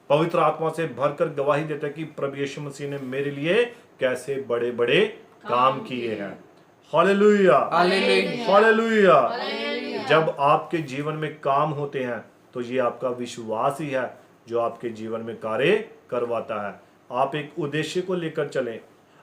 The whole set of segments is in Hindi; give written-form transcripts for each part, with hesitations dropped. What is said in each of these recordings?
पवित्र आत्मा से भरकर गवाही देते हैं कि प्रभु यीशु मसीह ने मेरे लिए कैसे बड़े बड़े काम किए हैं। Hallelujah, hallelujah. जब आपके जीवन में काम होते हैं तो ये आपका विश्वास ही है जो आपके जीवन में कार्य करवाता है। आप एक उद्देश्य को लेकर चलें,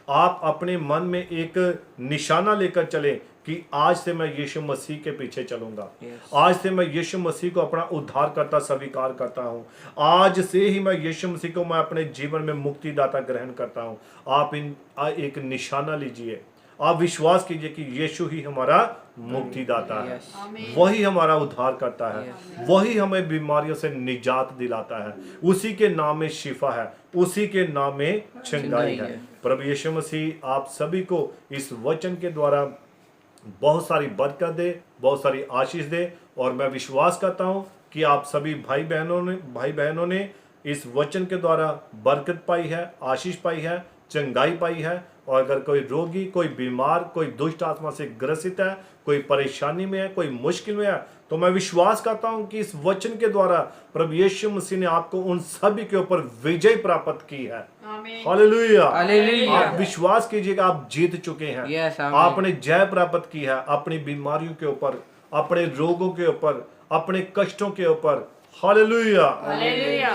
आप अपने मन में एक निशाना लेकर चलें कि आज से मैं यीशु मसीह के पीछे चलूंगा। आज से मैं यीशु मसीह को अपना उद्धारकर्ता स्वीकार करता हूं। आज से ही मैं यीशु मसीह को मैं अपने जीवन में मुक्तिदाता ग्रहण करता हूं। आप एक निशाना लीजिए, आप विश्वास कीजिए कि यीशु ही हमारा मुक्तिदाता है, वही हमारा उद्धार करता है, वही हमें बीमारियों से निजात दिलाता है। उसी के नाम में शिफा है, उसी के नाम में चंगाई है। प्रभु यीशु मसीह आप सभी को इस वचन के द्वारा बहुत सारी बरकत दे, बहुत सारी आशीष दे। और मैं विश्वास करता हूं कि आप सभी भाई बहनों ने इस वचन के द्वारा बरकत पाई है, आशीष पाई है, चंगाई पाई है। और अगर कोई रोगी, कोई बीमार, कोई दुष्ट आत्मा से ग्रसित है, कोई परेशानी में है, कोई मुश्किल में है, तो मैं विश्वास करता हूं कि इस वचन के द्वारा प्रभु यीशु मसीह ने आपको उन सभी के ऊपर विजय प्राप्त की है। हालेलुया। आप विश्वास कीजिएगा आप जीत चुके हैं। आपने जय प्राप्त की है अपनी बीमारियों के ऊपर, अपने रोगों के ऊपर, अपने कष्टों के ऊपर। Hallelujah,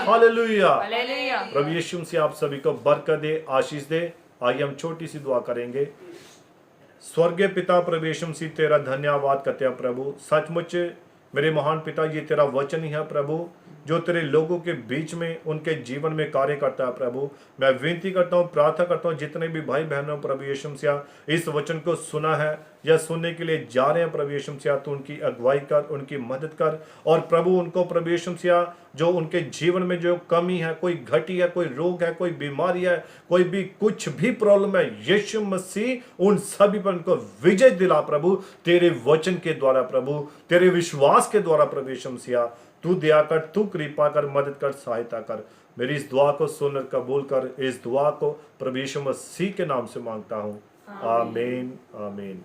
hallelujah. प्रभु यीशु मसीह आप सभी को बरकत दे, आशीष दे। आइए हम छोटी सी दुआ करेंगे। स्वर्गीय पिता प्रभु यीशु मसीह तेरा धन्यवाद करते हैं प्रभु। सचमुच मेरे महान पिता ये तेरा वचन ही है प्रभु जो तेरे लोगों के बीच में उनके जीवन में कार्य करता है प्रभु। मैं विनती करता हूँ, प्रार्थना करता हूँ जितने भी भाई बहनों प्रभु यीशु मसीह इस वचन को सुना है या सुनने के लिए जा रहे हैं प्रभु यीशु मसीह, तो उनकी अगुवाई कर, उनकी मदद कर। और प्रभु उनको प्रभु यीशु मसीह जो उनके जीवन में जो कमी है, कोई घटी है, कोई रोग है, कोई बीमारी है, कोई भी कुछ भी प्रॉब्लम है, यीशु मसीह उन सभी पर उनको विजय दिला प्रभु तेरे वचन के द्वारा, प्रभु तेरे विश्वास के द्वारा। प्रभु यीशु मसीह तू दया कर, तू कृपा कर, मदद कर, सहायता कर। मेरी इस दुआ को सुनकर कबूल कर। इस दुआ को प्रभु यीशु मसीह के नाम से मांगता हूँ, आमीन, आमीन।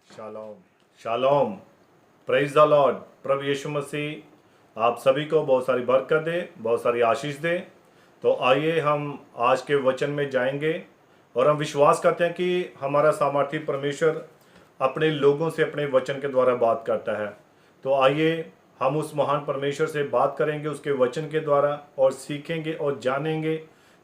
शालोम, शालोम, प्रेज द लॉर्ड। प्रभु यीशु मसीह आप सभी को बहुत सारी बरकत दे, बहुत सारी आशीष दे। तो आइए हम आज के वचन में जाएंगे और हम विश्वास करते हैं कि हमारा सामर्थी परमेश्वर अपने लोगों से अपने वचन के द्वारा बात करता है। तो आइए हम उस महान परमेश्वर से बात करेंगे उसके वचन के द्वारा और सीखेंगे और जानेंगे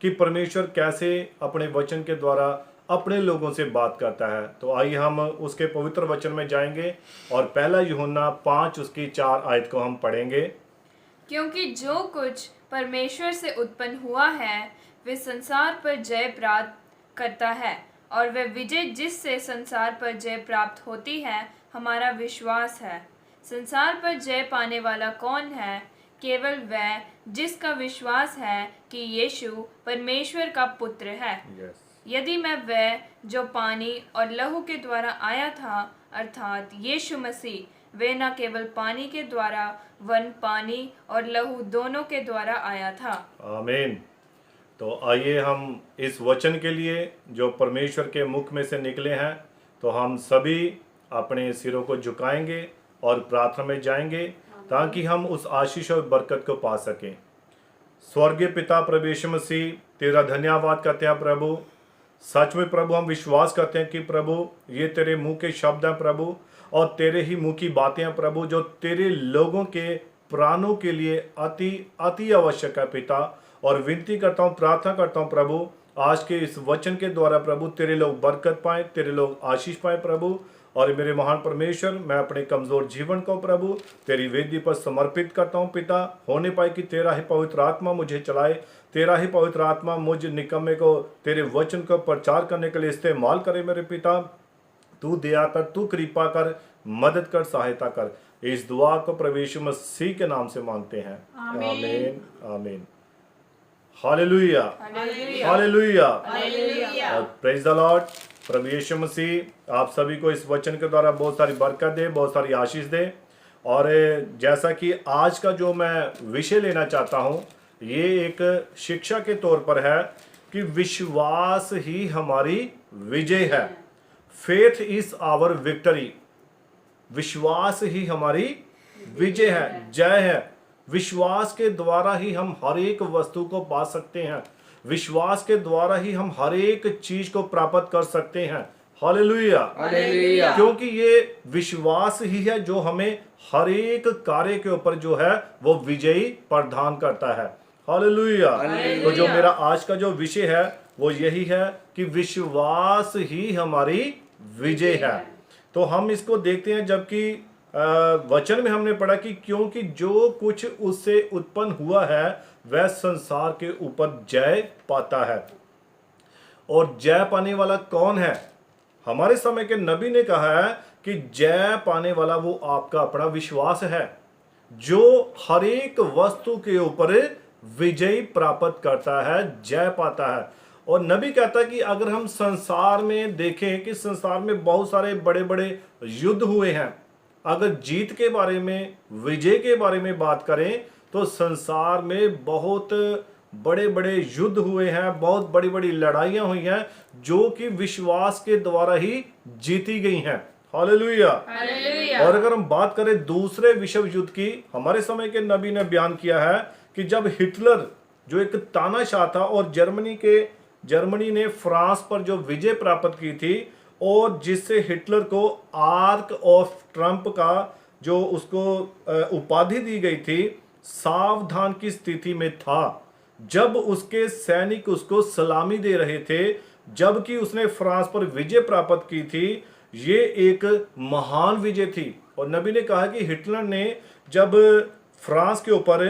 कि परमेश्वर कैसे अपने वचन के द्वारा अपने लोगों से बात करता है। तो आइए हम उसके पवित्र वचन में जाएंगे और पहला यूहन्ना 5 उसकी 4 आयत को हम पढ़ेंगे। क्योंकि जो कुछ परमेश्वर से उत्पन्न हुआ है वे संसार पर जय प्राप्त करता है, और वह विजय जिससे संसार पर जय प्राप्त होती है हमारा विश्वास है। संसार पर जय पाने वाला कौन है? केवल वह जिसका विश्वास है कि यीशु परमेश्वर का पुत्र है। यदि मैं वह जो पानी और लहू के द्वारा आया था अर्थात यीशु मसीह, वे न केवल पानी के द्वारा वन पानी और लहू दोनों के द्वारा आया था। आमीन। तो आइए हम इस वचन के लिए जो परमेश्वर के मुख में से निकले हैं, तो हम सभी अपने सिरों को झुकाएंगे और प्रार्थना में जाएंगे ताकि हम उस आशीष और बरकत को पा सकें। स्वर्गीय पिता प्रभु यीशु मसीह तेरा धन्यवाद करते हैं प्रभु। सच में प्रभु हम विश्वास करते हैं कि प्रभु ये तेरे मुंह के शब्द हैं प्रभु, और तेरे ही मुंह की बातें हैं प्रभु जो तेरे लोगों के प्राणों के लिए अति अति आवश्यक है पिता। और विनती करता हूँ, प्रार्थना करता हूँ प्रभु आज के इस वचन के द्वारा प्रभु तेरे लोग बरकत पाएं, तेरे लोग आशीष पाएं प्रभु। और मेरे महान परमेश्वर मैं अपने कमज़ोर जीवन को प्रभु तेरी वेदी पर समर्पित करता हूँ पिता। होने पाए कि तेरा ही पवित्र आत्मा मुझे चलाए, तेरा ही पवित्र आत्मा मुझ निकम्मे को तेरे वचन को प्रचार करने के लिए इस्तेमाल करे मेरे पिता। तू दया कर, तू कृपा कर, मदद कर, सहायता कर। इस दुआ को प्रभु यीशु मसीह के नाम से मांगते हैं, आमीन, आमीन। हालेलुया, हालेलुया, प्रेज द लॉर्ड। प्रभु यीशु मसीह आप सभी को इस वचन के द्वारा बहुत सारी बरकत दे, बहुत सारी आशीष दे। और जैसा कि आज का जो मैं विषय लेना चाहता हूँ ये एक शिक्षा के तौर पर है कि विश्वास ही हमारी विजय है। Faith is our victory. विश्वास ही हमारी विजय है, जय है। विश्वास के द्वारा ही हम हर एक वस्तु को पा सकते हैं। विश्वास के द्वारा ही हम हर एक चीज को प्राप्त कर सकते हैं। हालेलुया। हालेलुया। क्योंकि ये विश्वास ही है जो हमें हर एक कार्य के ऊपर जो है वो विजयी प्रदान करता है। हालेलुया। तो जो मेरा आज का जो विषय है वो यही है कि विश्वास ही हमारी विजय है। तो हम इसको देखते हैं, जबकि वचन में हमने पढ़ा कि क्योंकि जो कुछ उससे उत्पन्न हुआ है वह संसार के ऊपर जय पाता है। और जय पाने वाला कौन है? हमारे समय के नबी ने कहा है कि जय पाने वाला वो आपका अपना विश्वास है, जो हर एक वस्तु के ऊपर विजय प्राप्त करता है, जय पाता है। और नबी कहता है कि अगर हम संसार में देखें कि संसार में बहुत सारे बड़े बड़े युद्ध हुए हैं, अगर जीत के बारे में, विजय के बारे में बात करें तो संसार में बहुत बड़े बड़े युद्ध हुए हैं, बहुत बड़ी बड़ी लड़ाइयां हुई हैं जो कि विश्वास के द्वारा ही जीती गई हैं। हालेलुया। और अगर हम बात करें दूसरे विश्व युद्ध की, हमारे समय के नबी ने बयान किया है कि जब हिटलर जो एक तानाशाह था और जर्मनी ने फ्रांस पर जो विजय प्राप्त की थी और जिससे हिटलर को आर्क ऑफ ट्रम्प का जो उसको उपाधि दी गई थी, सावधान की स्थिति में था जब उसके सैनिक उसको सलामी दे रहे थे, जबकि उसने फ्रांस पर विजय प्राप्त की थी। ये एक महान विजय थी। और नबी ने कहा कि हिटलर ने जब फ्रांस के ऊपर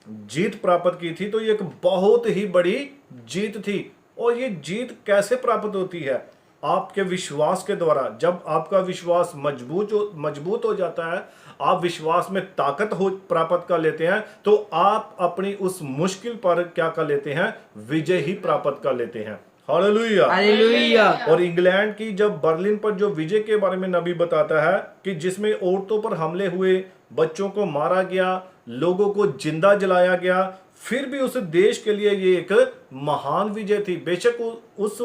जीत प्राप्त की थी तो ये एक बहुत ही बड़ी जीत थी। और ये जीत कैसे प्राप्त होती है? आपके विश्वास के द्वारा। जब आपका विश्वास मजबूत हो जाता है, आप विश्वास में ताकत हो प्राप्त कर लेते हैं, तो आप अपनी उस मुश्किल पर क्या कर लेते हैं? विजय ही प्राप्त कर लेते हैं। हालेलुया। हालेलुया। और इंग्लैंड की जब बर्लिन पर जो विजय के बारे में नबी बताता है कि जिसमें औरतों पर हमले हुए, बच्चों को मारा गया, लोगों को जिंदा जलाया गया, फिर भी उस देश के लिए ये एक महान विजय थी। बेशक उस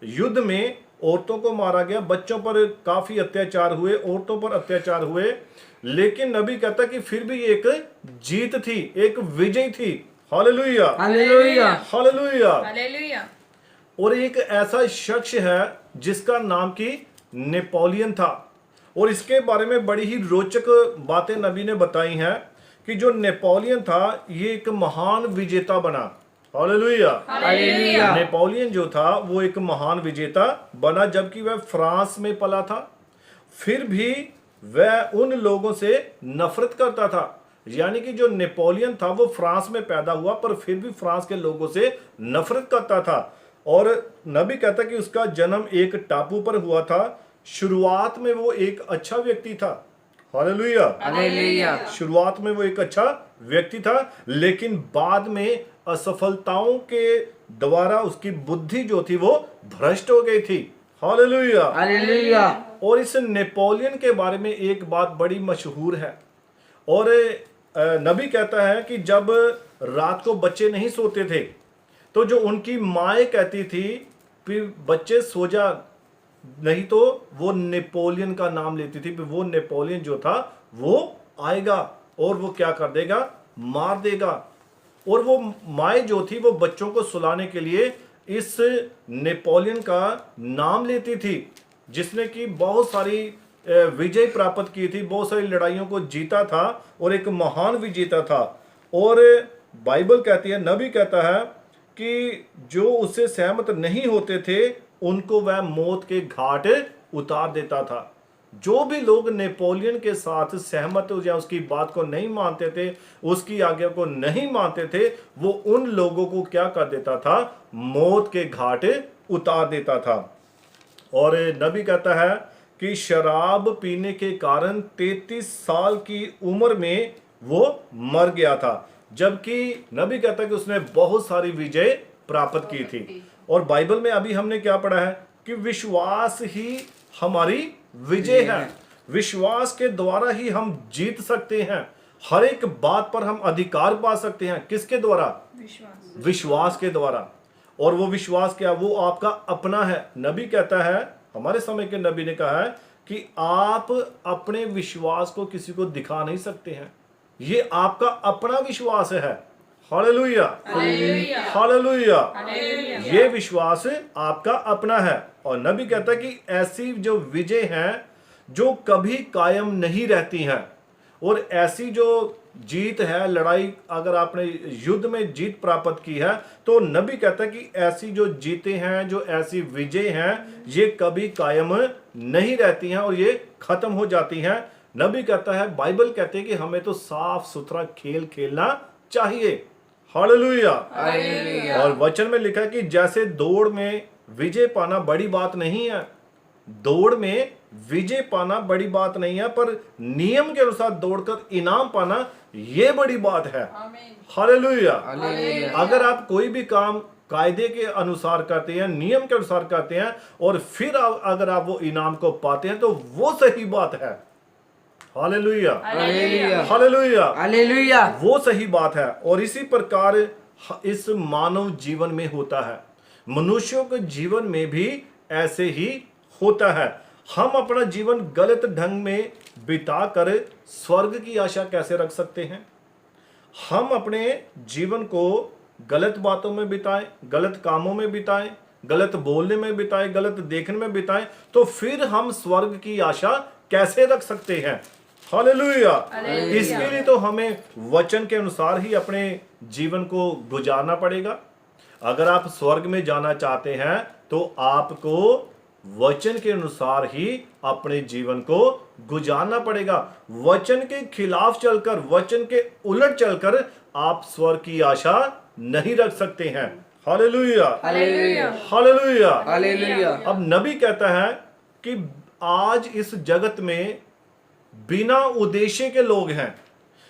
युद्ध में औरतों को मारा गया, बच्चों पर काफी अत्याचार हुए, औरतों पर अत्याचार हुए, लेकिन नबी कहता कि फिर भी एक जीत थी, एक विजय थी। हालेलुया। हालेलुया। हालेलुया। हालेलुया। और एक ऐसा शख्स है जिसका नाम की नेपोलियन था, और इसके बारे में बड़ी ही रोचक बातें नबी ने बताई हैं कि जो नेपोलियन था ये एक महान विजेता बना। हालेलुया। हालेलुया। नेपोलियन जो था वो एक महान विजेता बना, जबकि वह फ्रांस में पला था। फिर भी वह उन लोगों से नफरत करता था। यानी कि जो नेपोलियन था वो फ्रांस में पैदा हुआ, पर फिर भी फ्रांस के लोगों से नफरत करता था। और नबी कहता कि उसका जन्म एक टापू पर हुआ था। शुरुआत में वो एक अच्छा व्यक्ति था। हालेलुया। हालेलुया। शुरुआत में वो एक अच्छा व्यक्ति था, लेकिन बाद में असफलताओं के द्वारा उसकी बुद्धि जो थी वो भ्रष्ट हो गई थी। हालेलुया। हालेलुया। और इस नेपोलियन के बारे में एक बात बड़ी मशहूर है। और नबी कहता है कि जब रात को बच्चे नहीं सोते थे तो जो उनकी माएँ कहती थी कि बच्चे सो जा, नहीं तो वो नेपोलियन का नाम लेती थी। वो नेपोलियन जो था वो आएगा और वो क्या कर देगा? मार देगा। और वो माएँ जो थी वो बच्चों को सुलाने के लिए इस नेपोलियन का नाम लेती थी, जिसने कि बहुत सारी विजय प्राप्त की थी, बहुत सारी लड़ाइयों को जीता था और एक महान विजेता था। और बाइबल कहती है, नबी कहता है कि जो उससे सहमत नहीं होते थे उनको वह मौत के घाट उतार देता था। जो भी लोग नेपोलियन के साथ सहमत हो या उसकी बात को नहीं मानते थे, उसकी आज्ञा को नहीं मानते थे, वो उन लोगों को क्या कर देता था? मौत के घाट उतार देता था। और नबी कहता है कि शराब पीने के कारण 33 साल की उम्र में वो मर गया था, जबकि नबी कहता है कि उसने बहुत सारी विजय प्राप्त की थी। और बाइबल में अभी हमने क्या पढ़ा है कि विश्वास ही हमारी विजय है। विश्वास के द्वारा ही हम जीत सकते हैं, हर एक बात पर हम अधिकार पा सकते हैं। किसके द्वारा? विश्वास के द्वारा। और वो विश्वास क्या? वो आपका अपना है। नबी कहता है, हमारे समय के नबी ने कहा है कि आप अपने विश्वास को किसी को दिखा नहीं सकते हैं। ये आपका अपना विश्वास है। Hallelujah, hallelujah, hallelujah. हालेलुया। ये विश्वास आपका अपना है। और नबी कहता है कि ऐसी जो विजय हैं जो कभी कायम नहीं रहती हैं, और ऐसी जो जीत है, लड़ाई, अगर आपने युद्ध में जीत प्राप्त की है तो नबी कहता है कि ऐसी जो जीतें हैं, जो ऐसी विजय हैं, ये कभी कायम नहीं रहती हैं और ये खत्म हो जाती हैं। नबी कहता है, बाइबल कहते हैं कि हमें तो साफ सुथरा खेल खेलना चाहिए। हालेलुया। हालेलुया। और वचन में लिखा है कि जैसे दौड़ में विजय पाना बड़ी बात नहीं है, दौड़ में विजय पाना बड़ी बात नहीं है, पर नियम के अनुसार दौड़कर इनाम पाना ये बड़ी बात है। हालेलुया। हालेलुया। अगर आप कोई भी काम कायदे के अनुसार करते हैं, नियम के अनुसार करते हैं, और फिर अगर आप वो इनाम को पाते हैं तो वो सही बात है। Hallelujah, hallelujah. Hallelujah, hallelujah. वो सही बात है। और इसी प्रकार इस मानव जीवन में होता है, मनुष्यों के जीवन में भी ऐसे ही होता है। हम अपना जीवन गलत ढंग में बिताकर स्वर्ग की आशा कैसे रख सकते हैं? हम अपने जीवन को गलत बातों में बिताएं, गलत कामों में बिताएं, गलत बोलने में बिताएं, गलत देखने में बिताएं, तो फिर हम स्वर्ग की आशा कैसे रख सकते हैं? हालेलुया। इसके लिए तो हमें वचन के अनुसार ही अपने जीवन को गुजारना पड़ेगा। अगर आप स्वर्ग में जाना चाहते हैं तो आपको वचन के अनुसार ही अपने जीवन को गुजारना पड़ेगा। वचन के खिलाफ चलकर, वचन के उलट चलकर आप स्वर्ग की आशा नहीं रख सकते हैं। Hallelujah, hallelujah. हालेलुया। हालेलुया। अब नबी कहता है कि आज इस जगत में बिना उद्देश्य के लोग हैं,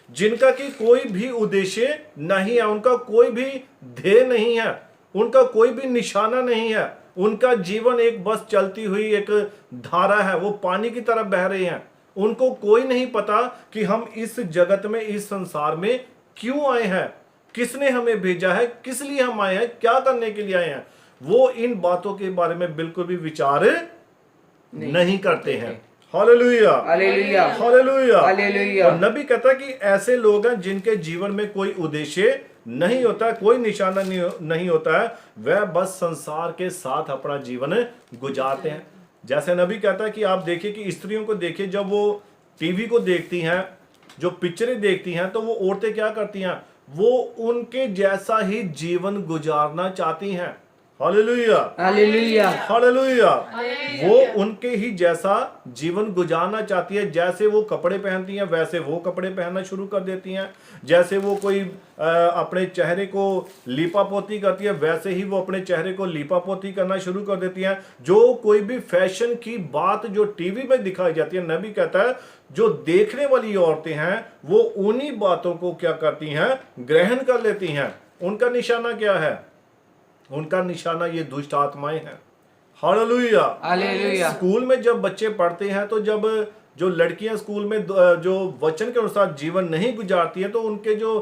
जिनका कि कोई भी उद्देश्य नहीं है, उनका कोई भी ध्येय नहीं है, उनका कोई भी निशाना नहीं है, उनका जीवन एक बस चलती हुई एक धारा है, वो पानी की तरह बह रहे हैं। उनको कोई नहीं पता कि हम इस जगत में, इस संसार में क्यों आए हैं, किसने हमें भेजा है, किस लिए हम आए हैं, क्या करने के लिए आए हैं। वो इन बातों के बारे में बिल्कुल भी विचार नहीं करते हैं। Hallelujah, hallelujah. हालेलुया। हालेलुया। और नबी कहता है कि ऐसे लोग हैं जिनके जीवन में कोई उद्देश्य नहीं होता, कोई निशाना नहीं होता है, वह बस संसार के साथ अपना जीवन गुजारते हैं। जैसे नबी कहता है कि आप देखिए कि स्त्रियों को देखिए, जब वो टीवी को देखती हैं, जो पिक्चरें देखती हैं, तो वो औरतें क्या करती हैं? वो उनके जैसा ही जीवन गुजारना चाहती हैं। Hallelujah, hallelujah. हालेलुया। वो उनके ही जैसा जीवन गुजारना चाहती है। जैसे वो कपड़े पहनती हैं वैसे वो कपड़े पहनना शुरू कर देती हैं। जैसे वो कोई अपने चेहरे को लीपा पोती करती है, वैसे ही वो अपने चेहरे को लीपा पोती करना शुरू कर देती हैं। जो कोई भी फैशन की बात जो टीवी में दिखाई जाती है, नबी कहता है जो देखने वाली औरतें हैं वो उन्हीं बातों को क्या करती हैं? ग्रहण कर लेती हैं। उनका निशाना क्या है? उनका निशाना ये दुष्ट आत्माएं हैं। Hallelujah, hallelujah. स्कूल में जब बच्चे पढ़ते हैं, तो जब जो लड़कियां स्कूल में जो वचन के अनुसार जीवन नहीं गुजारती है, तो उनके जो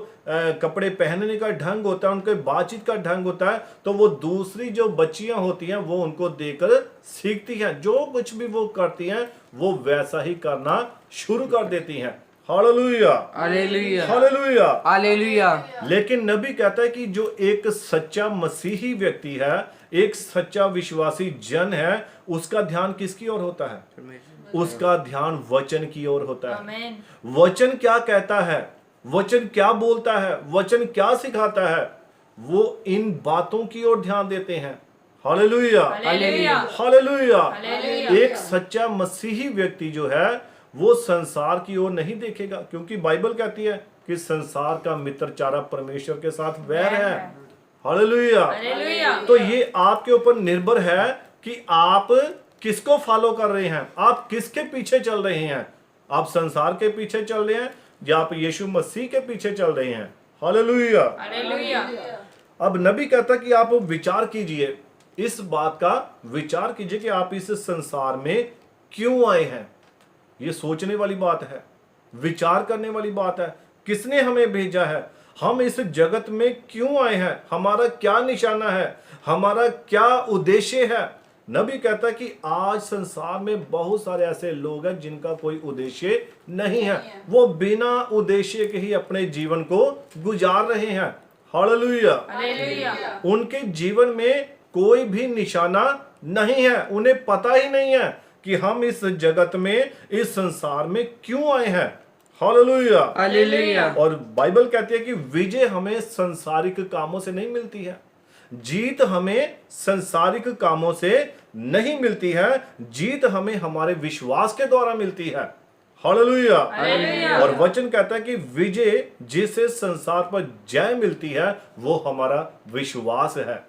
कपड़े पहनने का ढंग होता है, उनके बातचीत का ढंग होता है, तो वो दूसरी जो बच्चियां होती हैं वो उनको देखकर सीखती हैं। जो कुछ भी वो करती हैं वो वैसा ही करना शुरू कर देती हैं। Hallelujah, hallelujah. Hallelujah, hallelujah. लेकिन नबी कहता है कि जो एक सच्चा मसीही व्यक्ति है, एक सच्चा विश्वासी जन है, उसका ध्यान किसकी ओर होता है? उसका ध्यान वचन की ओर होता है। आमीन। वचन क्या कहता है, वचन क्या बोलता है, वचन क्या सिखाता है, वो इन बातों की ओर ध्यान देते हैं। Hallelujah, hallelujah. हालेलुया। हालेलुया। एक सच्चा मसीही व्यक्ति जो है वो संसार की ओर नहीं देखेगा, क्योंकि बाइबल कहती है कि संसार का मित्रचारा परमेश्वर के साथ वैर है। हालेलुया। हालेलुया। तो ये आपके ऊपर निर्भर है कि आप किसको फॉलो कर रहे हैं, आप किसके पीछे चल रहे हैं। आप संसार के पीछे चल रहे हैं या आप यीशु मसीह के पीछे चल रहे हैं। हालेलुया। हालेलुया। अब नबी कहता कि आप विचार कीजिए, इस बात का विचार कीजिए कि आप इस संसार में क्यों आए हैं। ये सोचने वाली बात है, विचार करने वाली बात है। किसने हमें भेजा है, हम इस जगत में क्यों आए हैं, हमारा क्या निशाना है, हमारा क्या उद्देश्य है। नबी कहता है कि आज संसार में बहुत सारे ऐसे लोग हैं जिनका कोई उद्देश्य नहीं है, वो बिना उद्देश्य के ही अपने जीवन को गुजार रहे हैं। हालेलुया। हालेलुया। उनके जीवन में कोई भी निशाना नहीं है, उन्हें पता ही नहीं है कि हम इस जगत में, इस संसार में क्यों आए हैं। हालेलुया। हालेलुया। और बाइबल कहती है कि विजय हमें संसारिक कामों से नहीं मिलती है, जीत हमें संसारिक कामों से नहीं मिलती है, जीत हमें हमारे विश्वास के द्वारा मिलती है। हालेलुया। हालेलुया। और वचन कहता है कि विजय जिसे संसार पर जय मिलती है वो हमारा विश्वास है।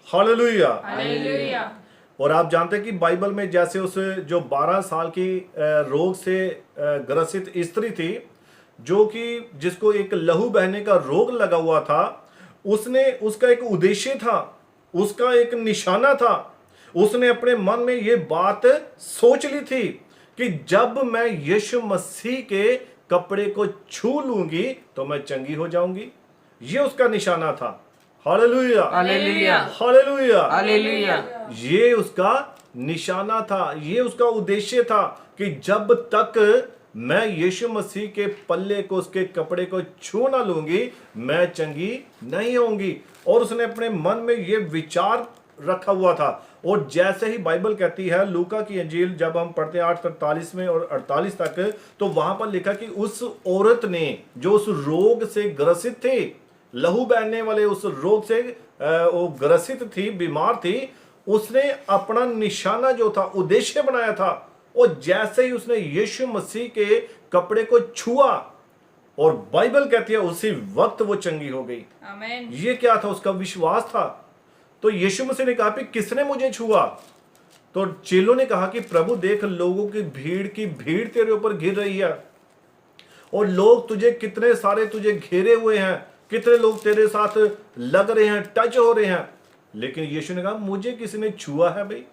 हालेलुया। हालेलुया। और आप जानते हैं कि बाइबल में जैसे उस जो 12 साल की रोग से ग्रसित स्त्री थी, जो कि जिसको एक लहू बहने का रोग लगा हुआ था, उसका एक उद्देश्य था, उसका एक निशाना था। उसने अपने मन में ये बात सोच ली थी कि जब मैं यीशु मसीह के कपड़े को छू लूंगी तो मैं चंगी हो जाऊंगी। ये उसका निशाना था। हालेलुया। हालेलुया। हालेलुया। हालेलुया। ये उसका निशाना था, ये उसका उद्देश्य था कि जब तक मैं यीशु मसीह के पल्ले को, उसके कपड़े को छू ना लूंगी, मैं चंगी नहीं होंगी। और उसने अपने मन में ये विचार रखा हुआ था। और जैसे ही बाइबल कहती है, लूका की इंजील जब हम पढ़ते हैं 8:43 में और 48 तक, तो वहां पर लिखा कि उस औरत ने जो उस रोग से ग्रसित थी, लहू बहने वाले उस रोग से वो ग्रसित थी, बीमार थी, उसने अपना निशाना जो था, उद्देश्य बनाया था। और जैसे ही उसने यीशु मसीह के कपड़े को छुआ, और बाइबल कहती है उसी वक्त वो चंगी हो गई। आमीन। ये क्या था? उसका विश्वास था। तो यीशु मसीह ने कहा कि किसने मुझे छुआ? तो चेलों ने कहा कि प्रभु देख, लोगों की भीड़ तेरे ऊपर घिर रही है, और लोग तुझे, कितने सारे तुझे घेरे हुए हैं, कितने लोग तेरे साथ लग रहे हैं, टच हो रहे हैं। लेकिन यीशु ने कहा मुझे किसी ने छुआ है भाई,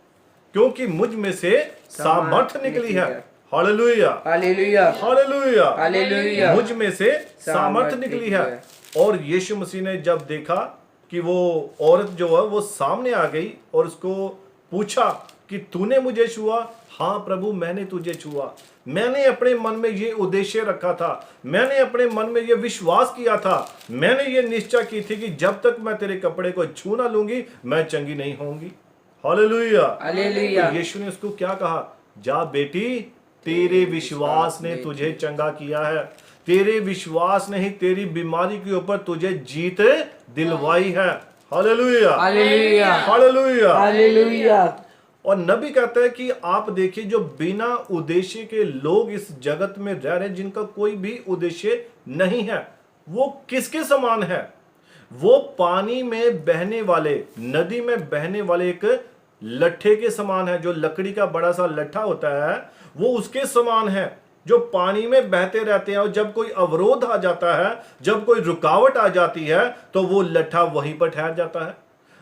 क्योंकि मुझ में से सामर्थ निकली है। हालेलुया। हालेलुया। हालेलुया। हालेलुया। मुझ में से सामर्थ निकली है। और यीशु मसीह ने जब देखा कि वो औरत जो है वो सामने आ गई और उसको पूछा कि तूने मुझे छुआ? हाँ प्रभु, मैंने तुझे छुआ। मैंने अपने मन में ये उद्देश्य रखा था, मैंने अपने मन में ये विश्वास किया था, मैंने ये निश्चय की थी कि जब तक मैं तेरे कपड़े को छू ना लूंगी मैं चंगी नहीं होंगी। हालेलुया। हालेलुया। तो यीशु ने उसको क्या कहा? जा बेटी, तेरे विश्वास ने तुझे चंगा किया है, तेरे विश्वास ने ही तेरी बीमारी के ऊपर तुझे जीत दिलवाई है। हालेलुया। हालेलुया। हालेलुया। हालेलुया। और नबी कहता है कि आप देखिए, जो बिना उद्देश्य के लोग इस जगत में रह रहे हैं, जिनका कोई भी उद्देश्य नहीं है, वो किसके समान है? वो पानी में बहने वाले, नदी में बहने वाले एक लट्ठे के समान है। जो लकड़ी का बड़ा सा लट्ठा होता है वो उसके समान है, जो पानी में बहते रहते हैं। और जब कोई अवरोध आ जाता है, जब कोई रुकावट आ जाती है, तो वो लट्ठा वहीं पर ठहर जाता है।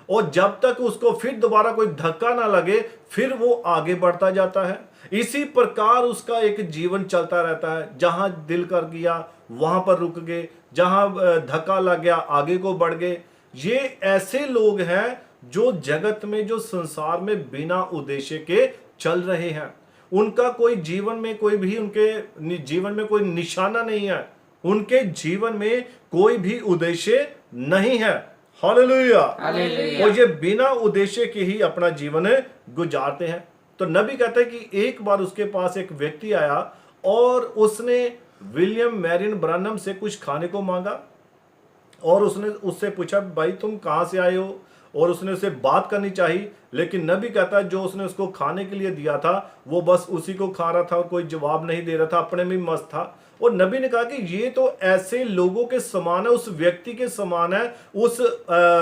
और जब तक उसको फिर दोबारा कोई धक्का ना लगे, फिर वो आगे बढ़ता जाता है। इसी प्रकार उसका एक जीवन चलता रहता है। जहां दिल कर गया वहां पर रुक गए, जहां धक्का लग गया आगे को बढ़ गए। ये ऐसे लोग हैं जो जगत में, जो संसार में बिना उद्देश्य के चल रहे हैं। उनका कोई जीवन में, कोई भी उनके जीवन में कोई निशाना नहीं है, उनके जीवन में कोई भी उद्देश्य नहीं है। हालेलुया। हालेलुया। और ये बिना उद्देश्य के ही अपना जीवन गुजारते हैं। तो नबी कहता है कि एक बार उसके पास एक व्यक्ति आया और उसने विलियम मैरियन ब्रानम से कुछ खाने को मांगा, और उसने उससे पूछा भाई तुम कहाँ से आए हो, और उसने उससे बात करनी चाहिए। लेकिन नबी कहता है जो उसने उसको खाने के लिए दिया था वो बस उसी को खा रहा था, कोई जवाब नहीं दे रहा था, अपने में मस्त था। और नबी ने कहा कि ये तो ऐसे लोगों के समान है, उस व्यक्ति के समान है, उस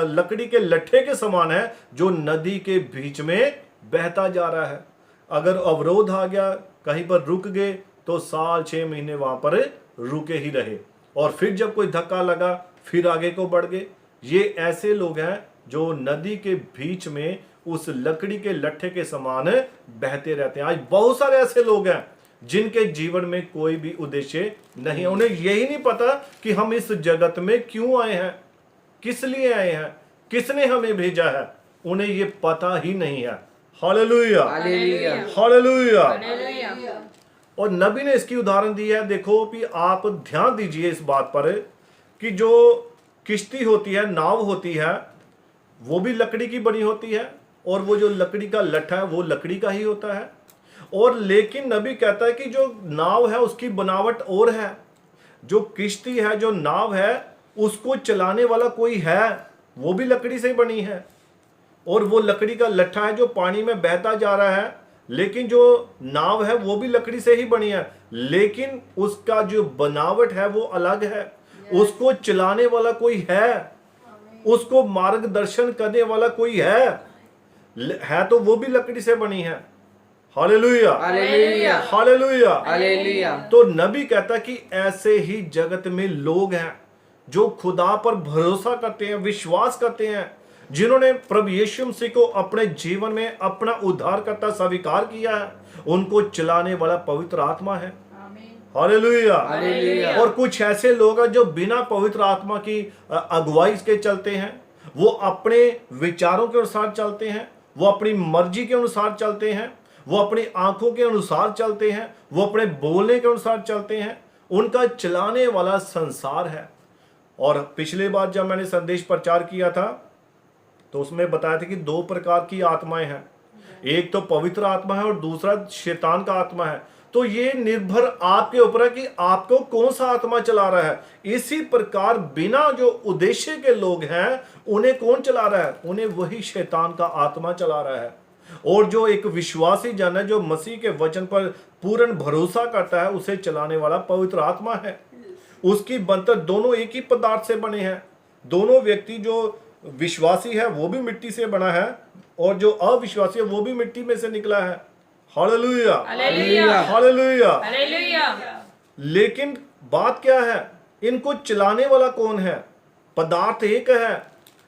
लकड़ी के लट्ठे के समान है जो नदी के बीच में बहता जा रहा है। अगर अवरोध आ गया, कहीं पर रुक गए, तो साल 6 महीने वहां पर रुके ही रहे, और फिर जब कोई धक्का लगा फिर आगे को बढ़ गए। ये ऐसे लोग हैं जो नदी के बीच में उस लकड़ी के लट्ठे के समान बहते रहते हैं। आज बहुत सारे ऐसे लोग हैं जिनके जीवन में कोई भी उद्देश्य नहीं है। उन्हें यही नहीं पता कि हम इस जगत में क्यों आए हैं, किस लिए आए हैं, किसने हमें भेजा है, उन्हें ये पता ही नहीं है। Hallelujah, hallelujah, hallelujah. हालेलुया, और नबी ने इसकी उदाहरण दी है। देखो कि आप ध्यान दीजिए इस बात पर कि जो किश्ती होती है, नाव होती है, वो भी लकड़ी की बनी होती है, और वो जो लकड़ी का लट्ठा है वो लकड़ी का ही होता है। और लेकिन नबी कहता है कि जो नाव है उसकी बनावट और है, जो किश्ती है, जो नाव है, उसको चलाने वाला कोई है, वो भी लकड़ी से बनी है। और वो लकड़ी का लट्ठा है जो पानी में बहता जा रहा है, लेकिन जो नाव है वो भी लकड़ी से ही बनी है, लेकिन उसका जो बनावट है वो अलग है। उसको चलाने वाला कोई है, उसको मार्गदर्शन करने वाला कोई है तो वो भी लकड़ी से बनी है। Hallelujah, hallelujah, hallelujah. हालेलुया, तो नबी कहता कि ऐसे ही जगत में लोग हैं जो खुदा पर भरोसा करते हैं, विश्वास करते हैं, जिन्होंने प्रभु यीशु मसीह को अपने जीवन में अपना उद्धारकर्ता स्वीकार किया है। उनको चलाने वाला पवित्र आत्मा है। Hallelujah, hallelujah. और कुछ ऐसे लोग हैं जो बिना पवित्र आत्मा की अगुवाई के चलते हैं। वो अपने विचारों के अनुसार चलते हैं, वो अपनी मर्जी के अनुसार चलते हैं, वो अपनी आंखों के अनुसार चलते हैं, वो अपने बोलने के अनुसार चलते हैं। उनका चलाने वाला संसार है। और पिछले बार जब मैंने संदेश प्रचार किया था तो उसमें बताया था कि दो प्रकार की आत्माएं हैं, एक तो पवित्र आत्मा है और दूसरा शैतान का आत्मा है। तो ये निर्भर आपके ऊपर है कि आपको कौन सा आत्मा चला रहा है। इसी प्रकार बिना जो उद्देश्य के लोग हैं उन्हें कौन चला रहा है? उन्हें वही शैतान का आत्मा चला रहा है। और जो एक विश्वासी जन है जो मसीह के वचन पर पूर्ण भरोसा करता है, उसे चलाने वाला पवित्र आत्मा है। उसकी बनतर दोनों एक ही पदार्थ से बने हैं। दोनों व्यक्ति, जो विश्वासी है वो भी मिट्टी से बना है और जो अविश्वासी है वो भी मिट्टी में से निकला है। Hallelujah, hallelujah, hallelujah. हालेलुया। लेकिन बात क्या है? इनको चलाने वाला कौन है? पदार्थ एक है,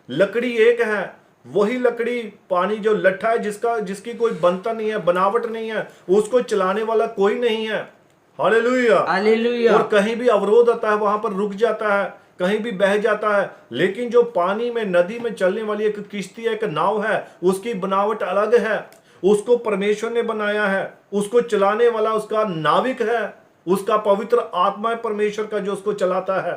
लकड़ी एक है। वही लकड़ी, पानी जो लट्ठा है जिसकी कोई बनता नहीं है, बनावट नहीं है, उसको चलाने वाला कोई नहीं है। Hallelujah, hallelujah. और कहीं भी अवरोध आता है वहां पर रुक जाता है, कहीं भी बह जाता है। लेकिन जो पानी में, नदी में चलने वाली एक किश्ती है, एक नाव है, उसकी बनावट अलग है। उसको परमेश्वर ने बनाया है। उसको चलाने वाला उसका नाविक है, उसका पवित्र आत्मा है परमेश्वर का जो उसको चलाता है।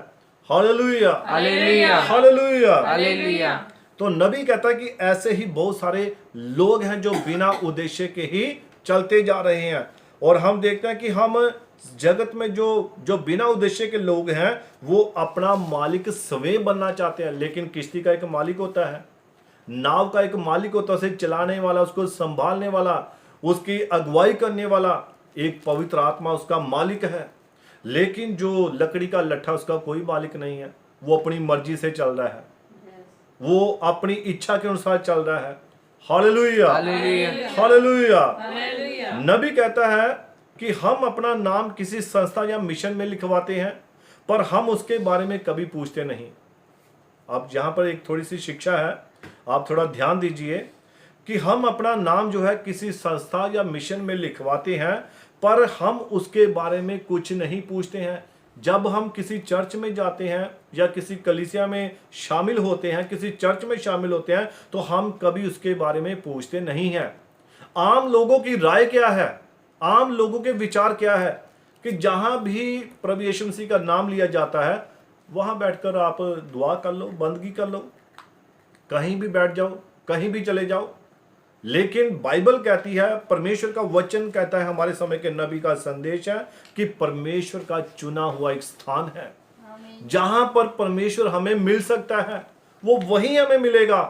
Hallelujah, hallelujah, hallelujah. हालेलुया। तो नबी कहता है कि ऐसे ही बहुत सारे लोग हैं जो बिना उद्देश्य के ही चलते जा रहे हैं। और हम देखते हैं कि हम जगत में जो बिना उद्देश्य के लोग हैं वो अपना मालिक स्वयं बनना चाहते हैं। लेकिन किश्ती का एक मालिक होता है, नाव का एक मालिक होता है, उसे चलाने वाला, उसको संभालने वाला, उसकी अगुवाई करने वाला एक पवित्र आत्मा उसका मालिक है। लेकिन जो लकड़ी का लट्ठा, उसका कोई मालिक नहीं है। वो अपनी मर्जी से चल रहा है, वो अपनी इच्छा के अनुसार चल रहा है। Hallelujah, hallelujah, hallelujah. हालेलुया। नबी कहता है कि हम अपना नाम किसी संस्था या मिशन में लिखवाते हैं, पर हम उसके बारे में कभी पूछते नहीं। अब यहाँ पर एक थोड़ी सी शिक्षा है, आप थोड़ा ध्यान दीजिए कि हम अपना नाम जो है किसी संस्था या मिशन में लिखवाते हैं, पर हम उसके बारे में कुछ नहीं पूछते हैं। जब हम किसी चर्च में जाते हैं या किसी कलीसिया में शामिल होते हैं, किसी चर्च में शामिल होते हैं, तो हम कभी उसके बारे में पूछते नहीं हैं। आम लोगों की राय क्या है, आम लोगों के विचार क्या है कि जहां भी प्रभु यीशु मसीह का नाम लिया जाता है वहां बैठकर आप दुआ कर लो, बंदगी कर लो, कहीं भी बैठ जाओ, कहीं भी चले जाओ। लेकिन बाइबल कहती है, परमेश्वर का वचन कहता है, हमारे समय के नबी का संदेश है कि परमेश्वर का चुना हुआ एक स्थान है जहां पर परमेश्वर हमें मिल सकता है, वो वहीं हमें मिलेगा।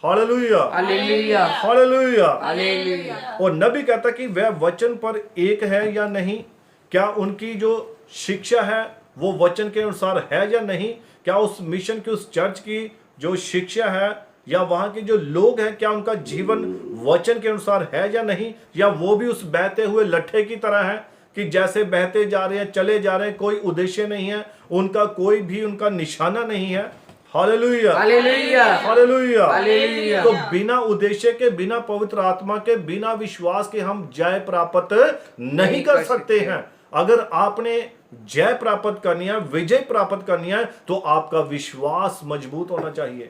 Hallelujah, hallelujah, hallelujah. हालेलुया। और नबी कहता कि वह वचन पर एक है या नहीं, क्या उनकी जो शिक्षा है वो वचन के अनुसार है या नहीं, क्या उस मिशन की, उस चर्च की जो शिक्षा है या वहां के जो लोग हैं, क्या उनका जीवन वचन के अनुसार है या नहीं, या वो भी उस बहते हुए लट्ठे की तरह है कि जैसे बहते जा रहे हैं, चले जा रहे हैं, कोई उद्देश्य नहीं है उनका, कोई भी उनका निशाना नहीं है। Hallelujah, hallelujah, hallelujah. हालेलुया। तो बिना उद्देश्य के, बिना पवित्र आत्मा के, बिना विश्वास के हम जय प्राप्त नहीं कर सकते हैं। अगर आपने जय प्राप्त करनी है, विजय प्राप्त करनी है, तो आपका विश्वास मजबूत होना चाहिए।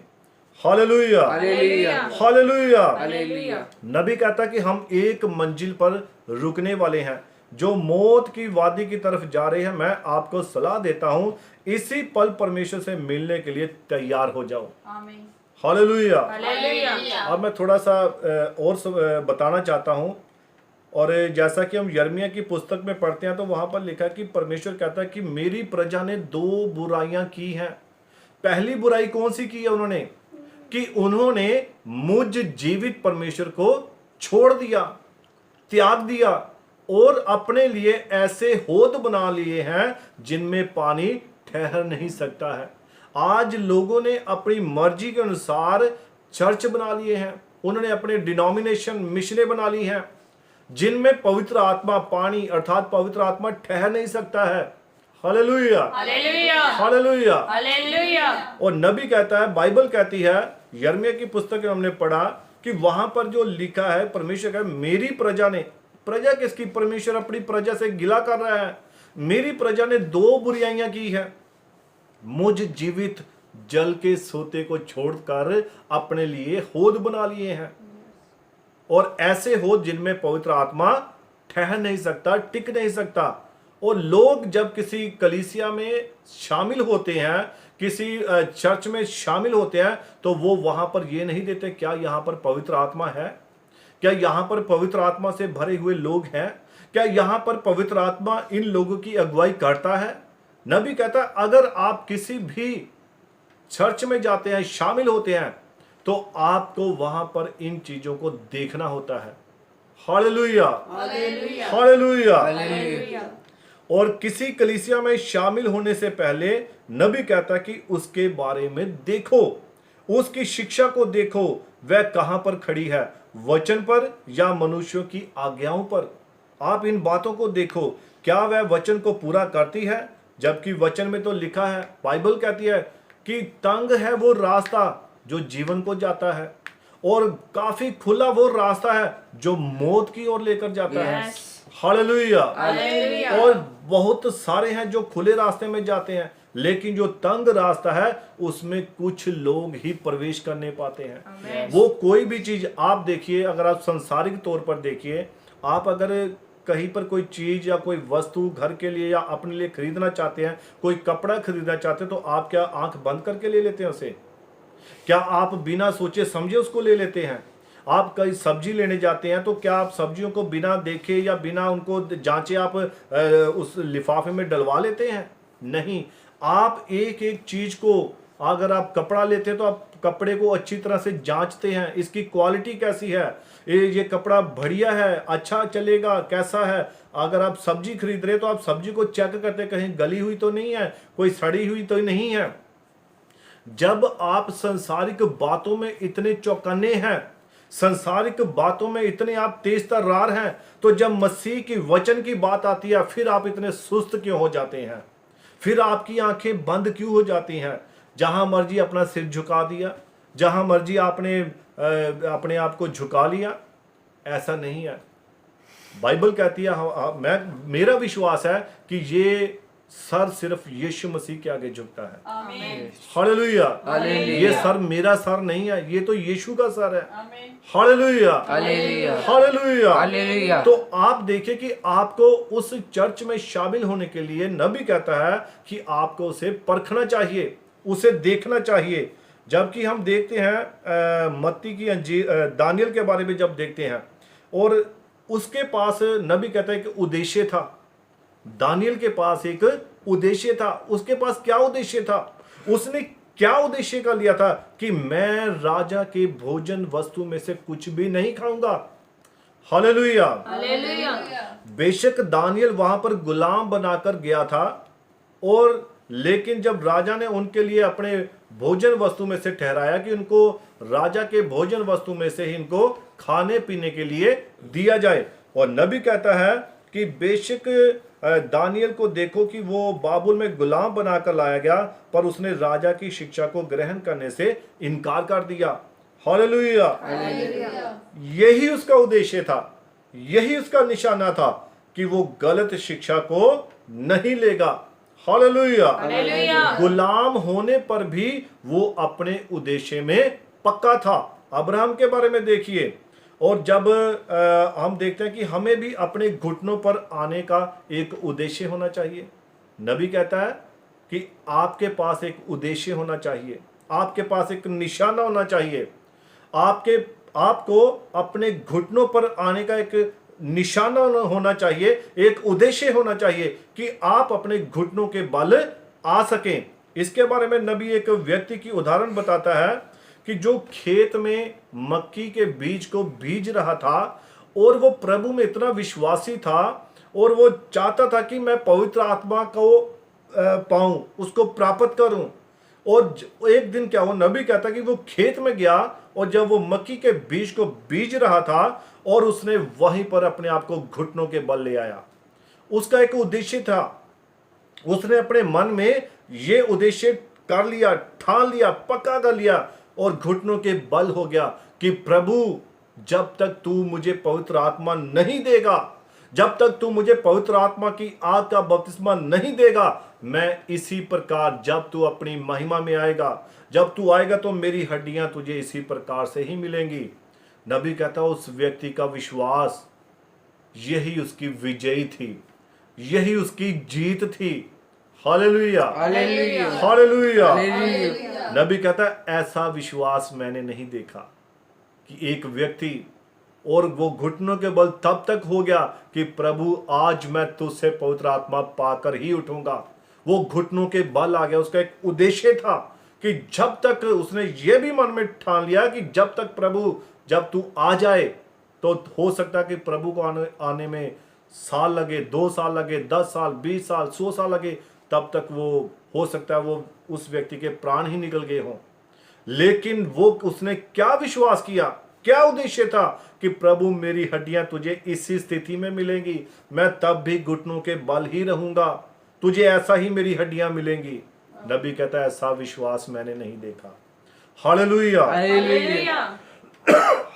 Hallelujah, hallelujah hallelujah. हालेलुया नबी कहता कि हम एक मंजिल पर रुकने वाले हैं, जो मौत की वादी की तरफ जा रही है। मैं आपको सलाह देता हूं, इसी पल परमेश्वर से मिलने के लिए तैयार हो जाओ। आमीन। हालेलुया। हालेलुया। अब मैं थोड़ा सा बताना चाहता हूं। और जैसा कि हम यिर्मयाह की पुस्तक में पढ़ते हैं तो वहां पर लिखा है कि परमेश्वर कहता है कि मेरी प्रजा ने 2 बुराइयां की हैं। पहली बुराई कौन सी की है उन्होंने? कि उन्होंने मुझ जीवित परमेश्वर को छोड़ दिया, त्याग दिया और अपने लिए ऐसे होद बना लिए हैं जिनमें पानी ठहर नहीं सकता है। आज लोगों ने अपनी मर्जी के अनुसार चर्च बना लिए हैं, उन्होंने अपने डिनोमिनेशन मिशनें बना ली हैं जिनमें पवित्र आत्मा, पानी अर्थात पवित्र आत्मा ठहर नहीं सकता है। Hallelujah, hallelujah. हालेलुया। हालेलुया। और नबी कहता है, बाइबल कहती है, यिर्मयाह की पुस्तक में हमने पढ़ा कि वहां पर जो लिखा है, परमेश्वर कहता है मेरी प्रजा ने, प्रजा किसकी? परमेश्वर अपनी प्रजा से गिला कर रहा है। मेरी प्रजा ने 2 बुराइयां की है, मुझ जीवित जल के सोते को छोड़कर अपने लिए होद बना लिए हैं, और ऐसे होद जिनमें पवित्र आत्मा ठहर नहीं सकता, टिक नहीं सकता। और लोग जब किसी कलीसिया में शामिल होते हैं, किसी चर्च में शामिल होते हैं, तो वो वहां पर ये नहीं देते क्या यहां पर पवित्र आत्मा है, क्या यहां पर पवित्र आत्मा से भरे हुए लोग हैं, क्या यहां पर पवित्र आत्मा इन लोगों की अगुवाई करता है। नबी कहता है अगर आप किसी भी चर्च में जाते हैं, शामिल होते हैं, तो आपको वहां पर इन चीजों को देखना होता है। Hallelujah, hallelujah. हालेलुया और किसी कलीसिया में शामिल होने से पहले नबी कहता कि उसके बारे में देखो, उसकी शिक्षा को देखो, वह कहां पर खड़ी है, वचन पर या मनुष्यों की आज्ञाओं पर। आप इन बातों को देखो, क्या वह वचन को पूरा करती है? जबकि वचन में तो लिखा है, बाइबल कहती है कि तंग है वो रास्ता जो जीवन को जाता है, और काफी खुला वो रास्ता है जो मौत की ओर लेकर जाता है। Yes. हालेलुया। हालेलुया। और बहुत सारे हैं जो खुले रास्ते में जाते हैं, लेकिन जो तंग रास्ता है उसमें कुछ लोग ही प्रवेश करने पाते हैं। Amen. वो कोई भी चीज आप देखिए, अगर आप संसारिक तौर पर देखिए, आप अगर कहीं पर कोई चीज या कोई वस्तु घर के लिए या अपने लिए खरीदना चाहते हैं, कोई कपड़ा खरीदना चाहते हैं, तो आप क्या आंख बंद करके ले लेते हैं उसे? क्या आप बिना सोचे समझे उसको ले लेते हैं? आप कहीं सब्जी लेने जाते हैं तो क्या आप सब्जियों को बिना देखे या बिना उनको जांचे आप उस लिफाफे में डलवा लेते हैं? नहीं। आप एक एक चीज को, अगर आप कपड़ा लेते हैं तो आप कपड़े को अच्छी तरह से जांचते हैं, इसकी क्वालिटी कैसी है, ये कपड़ा बढ़िया है, अच्छा चलेगा, कैसा है। अगर आप सब्जी खरीद रहे हैं तो आप सब्जी को चेक करते हैं, कहीं गली हुई तो नहीं है, कोई सड़ी हुई तो नहीं है। जब आप संसारिक बातों में इतने चौकन्ने हैं, संसारिक बातों में इतने आप तेज तर्रार हैं, तो जब मसीह की वचन की बात आती है फिर आप इतने सुस्त क्यों हो जाते हैं? फिर आपकी आंखें बंद क्यों हो जाती हैं? जहां मर्जी अपना सिर झुका दिया, जहां मर्जी आपने अपने आप को झुका लिया। ऐसा नहीं है। बाइबल कहती है, मेरा विश्वास है कि ये सर सिर्फ यीशु मसीह के आगे झुकता है। आमीन। हालेलुया। हालेलुया। ये सर मेरा सर नहीं है, ये तो यीशु का सर है। आमीन। हालेलुया, हालेलुया हालेलुया। हालेलुया तो आप देखिए कि आपको उस चर्च में शामिल होने के लिए नबी कहता है कि आपको उसे परखना चाहिए, उसे देखना चाहिए। जबकि हम देखते हैं मत्ती की अंजीर, दानियल के बारे में जब देखते हैं, और उसके पास नबी कहता है कि उद्देश्य था। दानियल के पास एक उद्देश्य था। उसके पास क्या उद्देश्य था? उसने क्या उद्देश्य का लिया था कि मैं राजा के भोजन वस्तु में से कुछ भी नहीं खाऊंगा। हालेलुया। हालेलुया। बेशक दानियल वहां पर गुलाम बनाकर गया था, और लेकिन जब राजा ने उनके लिए अपने भोजन वस्तु में से ठहराया कि उनको राजा के भोजन वस्तु में से ही इनको खाने पीने के लिए दिया जाए, और नबी कहता है कि बेशक दानियल को देखो कि वो बाबुल में गुलाम बनाकर लाया गया, पर उसने राजा की शिक्षा को ग्रहण करने से इनकार कर दिया। हालेलुया। यही उसका उद्देश्य था, यही उसका निशाना था कि वो गलत शिक्षा को नहीं लेगा। हालेलुया। हालेलुया। गुलाम होने पर भी वो अपने उद्देश्य में पक्का था। अब्राहम के बारे में देखिए, और जब हम देखते हैं कि हमें भी अपने घुटनों पर आने का एक उद्देश्य होना चाहिए। नबी कहता है कि आपके पास एक उद्देश्य होना चाहिए, आपके पास एक निशाना होना चाहिए, आपको अपने घुटनों पर आने का एक निशाना होना चाहिए, एक उद्देश्य होना चाहिए कि आप अपने घुटनों के बल आ सकें। इसके बारे में नबी एक व्यक्ति की उदाहरण बताता है कि जो खेत में मक्की के बीज को बीज रहा था और वो प्रभु में इतना विश्वासी था और वो चाहता था कि मैं पवित्र आत्मा को पाऊं, उसको प्राप्त करूं। और एक दिन क्या हुआ, नबी कहता कि वो खेत में गया और जब वो मक्की के बीज को बीज रहा था और उसने वहीं पर अपने आप को घुटनों के बल ले आया। उसका एक उद्देश्य था, उसने अपने मन में ये उद्देश्य कर लिया, ठान लिया, पक्का कर लिया और घुटनों के बल हो गया कि प्रभु जब तक तू मुझे पवित्र आत्मा नहीं देगा, जब तक तू मुझे पवित्र आत्मा की आग का बपतिस्मा नहीं देगा, मैं इसी प्रकार जब तू अपनी महिमा में आएगा, जब तू आएगा तो मेरी हड्डियां तुझे इसी प्रकार से ही मिलेंगी। नबी कहता उस व्यक्ति का विश्वास यही उसकी विजयी थी, यही उसकी जीत थी। Hallelujah, hallelujah, hallelujah. हालेलुया। नबी कहता ऐसा विश्वास मैंने नहीं देखा कि एक व्यक्ति, और वो घुटनों के बल तब तक हो गया कि प्रभु आज मैं तुझसे पवित्र आत्मा पाकर ही उठूंगा। वो घुटनों के बल आ गया। उसका एक उद्देश्य था कि जब तक, उसने ये भी मन में ठान लिया कि जब तक प्रभु, जब तू आ जाए तो हो सकता है कि प्रभु को आने में साल लगे, 2 साल लगे, 10 साल, 20 साल, 100 साल लगे, तब तक वो हो सकता है वो उस व्यक्ति के प्राण ही निकल गए हों। लेकिन वो, उसने क्या विश्वास किया, क्या उद्देश्य था कि प्रभु मेरी हड्डियां तुझे इसी स्थिति में मिलेंगी, मैं तब भी घुटनों के बल ही रहूंगा, तुझे ऐसा ही मेरी हड्डियां मिलेंगी। नबी कहता है ऐसा विश्वास मैंने नहीं देखा। Hallelujah, hallelujah,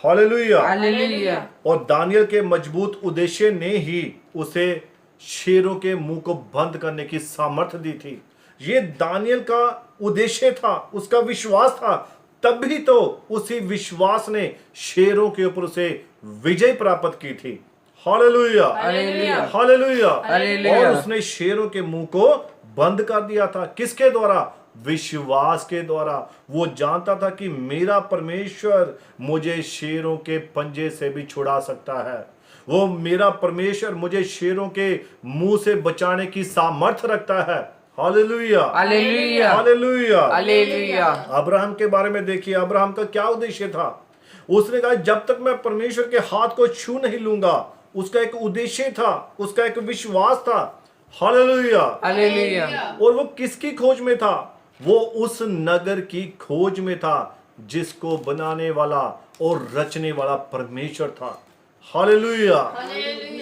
hallelujah, hallelujah. और दानियल के मजबूत उद्देश्य ने ही उसे शेरों के मुंह को बंद करने की सामर्थ्य दी थी। ये दानियल का उद्देश्य था, उसका विश्वास था, तभी तो उसी विश्वास ने शेरों के ऊपर से विजय प्राप्त की थी। Hallelujah, hallelujah, hallelujah. हालेलुया। और उसने शेरों के मुंह को बंद कर दिया था। किसके द्वारा? विश्वास के द्वारा। वो जानता था कि मेरा परमेश्वर मुझे शेरों के पंजे से भी छुड़ा सकता है, वो मेरा परमेश्वर मुझे शेरों के मुंह से बचाने की सामर्थ्य रखता है। Hallelujah, hallelujah, hallelujah, hallelujah. Abraham के बारे में देखिए, अब्राहम का क्या उद्देश्य था? उसने कहा जब तक मैं परमेश्वर के हाथ को छू नहीं लूंगा। उसका एक उद्देश्य था, उसका एक विश्वास था। Hallelujah, hallelujah. और वो किसकी खोज में था? वो उस नगर की खोज में था जिसको बनाने वाला और रचने वाला परमेश्वर था। Hallelujah,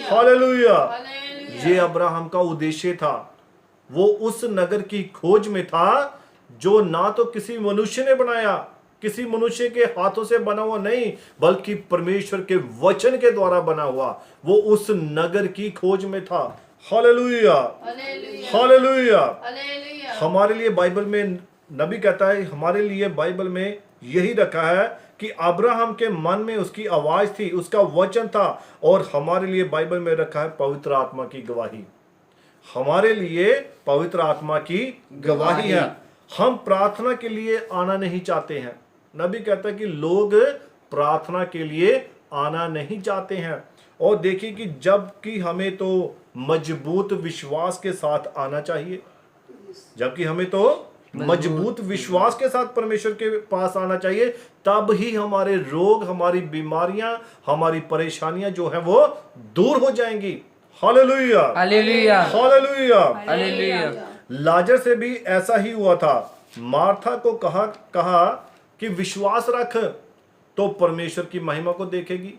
hallelujah. ये अब्राहम का उद्देश्य था। वो उस नगर की खोज में था जो ना तो किसी मनुष्य ने बनाया, किसी मनुष्य के हाथों से बना हुआ नहीं, बल्कि परमेश्वर के वचन के द्वारा बना हुआ। वो उस नगर की खोज में था। Hallelujah, hallelujah. हमारे लिए बाइबल में नबी कहता है, हमारे लिए बाइबल में यही रखा है कि अब्राहम के मन में उसकी आवाज थी, उसका वचन था। और हमारे लिए बाइबल में रखा है पवित्र आत्मा की गवाही। हमारे लिए पवित्र आत्मा की गवाही है। हम प्रार्थना के लिए आना नहीं चाहते हैं। नबी कहता है कि लोग प्रार्थना के लिए आना नहीं चाहते हैं। और देखिए कि जबकि हमें तो मजबूत विश्वास के साथ आना चाहिए, जबकि हमें तो मजबूत विश्वास के साथ परमेश्वर के पास आना चाहिए, तब ही हमारे रोग, हमारी बीमारियां, हमारी परेशानियां जो है वो दूर हो जाएंगी। Hallelujah, hallelujah, hallelujah. हालेलुया। लाजर से भी ऐसा ही हुआ था। मार्था को कहा कि विश्वास रख तो परमेश्वर की महिमा को देखेगी।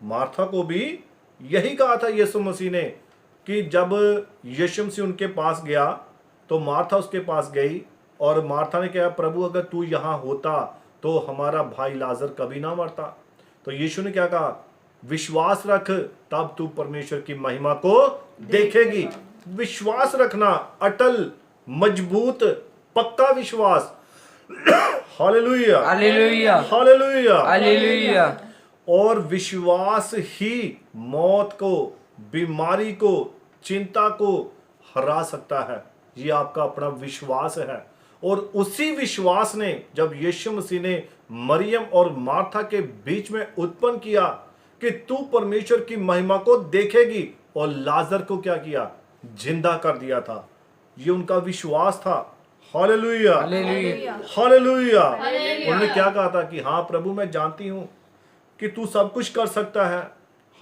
मार्था को भी यही कहा था यीशु मसीह ने कि जब यीशु मसीह उनके पास गया तो मार्था उसके पास गई और मार्था ने कहा, प्रभु अगर तू यहाँ होता तो हमारा भाई लाजर कभी ना मरता। तो यीशु ने क्या कहा? विश्वास रख तब तू परमेश्वर की महिमा को देखेगी। विश्वास रखना, अटल, मजबूत, पक्का विश्वास। Hallelujah, hallelujah, hallelujah. हालेलुया, और विश्वास ही मौत को, बीमारी को, चिंता को हरा सकता है। ये आपका अपना विश्वास है। और उसी विश्वास ने जब यीशु मसीह ने मरियम और मार्था के बीच में उत्पन्न किया कि तू परमेश्वर की महिमा को देखेगी, और लाजर को क्या किया? जिंदा कर दिया था। ये उनका विश्वास था। Hallelujah, hallelujah, hallelujah. उन्होंने क्या कहा था कि हाँ प्रभु, मैं जानती हूं कि तू सब कुछ कर सकता है।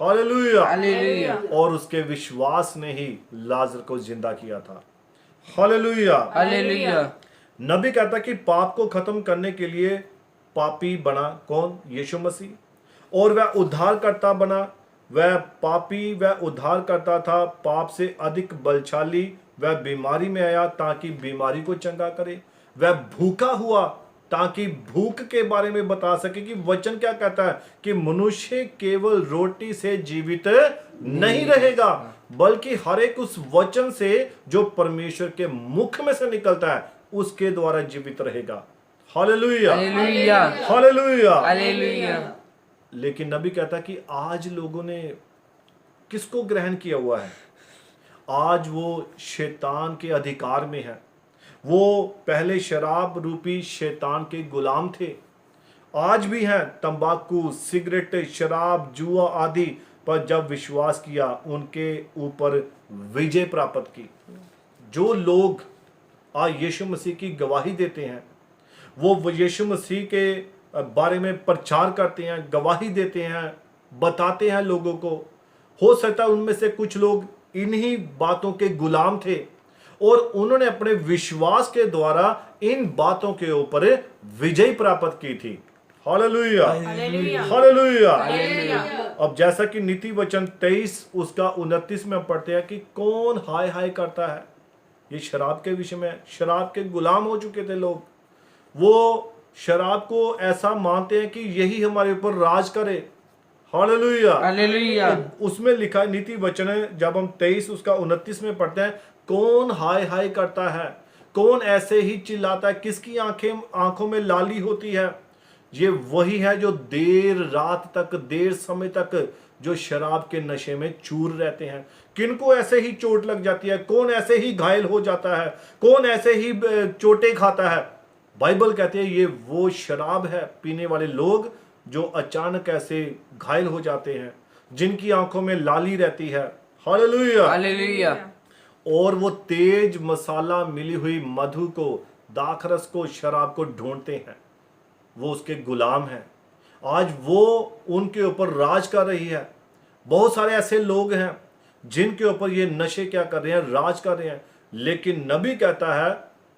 हालेलुया। हालेलुया, और उसके विश्वास ने ही लाजर को जिंदा किया था। हालेलुया। हालेलुया, नबी कहता कि पाप को खत्म करने के लिए पापी बना कौन? यीशु मसीह। और वह उद्धारकर्ता बना। वह पापी, वह उद्धार करता था। पाप से अधिक बलशाली वह बीमारी में आया ताकि बीमारी को चंगा करे। वह भूखा हुआ ताकि भूख के बारे में बता सके कि वचन क्या कहता है कि मनुष्य केवल रोटी से जीवित नहीं रहेगा, बल्कि हर एक उस वचन से जो परमेश्वर के मुख में से निकलता है उसके द्वारा जीवित रहेगा। Hallelujah, hallelujah, hallelujah. हालेलुया, लेकिन नबी कहता कि आज लोगों ने किसको ग्रहण किया हुआ है? आज वो शैतान के अधिकार में है। वो पहले शराब रूपी शैतान के गुलाम थे, आज भी हैं। तंबाकू, सिगरेट, शराब, जुआ आदि पर जब विश्वास किया उनके ऊपर विजय प्राप्त की। जो लोग आज यीशु मसीह की गवाही देते हैं, वो यीशु मसीह के बारे में प्रचार करते हैं, गवाही देते हैं, बताते हैं लोगों को। हो सकता है उनमें से कुछ लोग इन्हीं बातों के गुलाम थे और उन्होंने अपने विश्वास के द्वारा इन बातों के ऊपर विजय प्राप्त की थी। Hallelujah, hallelujah. अब जैसा कि नीति वचन 23 उसका 29 में पढ़ते हैं कि कौन हाय हाय करता है। ये शराब के विषय में, शराब के गुलाम हो चुके थे लोग। वो शराब को ऐसा मानते हैं कि यही हमारे ऊपर राज करे। हालेलुया, हालेलुया, उसमें लिखा है नीति वचन है, जब हम 23 उसका 29 में पढ़ते हैं, कौन हाय हाय करता है, कौन ऐसे ही चिल्लाता है, किसकी आंखों में लाली होती है। ये वही है जो देर रात तक, देर समय तक जो शराब के नशे में चूर रहते हैं। किनको ऐसे ही चोट लग जाती है, कौन ऐसे ही घायल हो जाता है, कौन ऐसे ही चोटें खाता है। बाइबल कहते हैं ये वो शराब है, पीने वाले लोग जो अचानक ऐसे घायल हो जाते हैं, जिनकी आंखों में लाली रहती है। हालेलुया, हालेलुया, और वो तेज मसाला मिली हुई मधु को, दाखरस को, शराब को ढूंढते हैं। वो उसके गुलाम हैं। आज वो उनके ऊपर राज कर रही है। बहुत सारे ऐसे लोग हैं जिनके ऊपर ये नशे क्या कर रहे हैं? राज कर रहे हैं। लेकिन नबी कहता है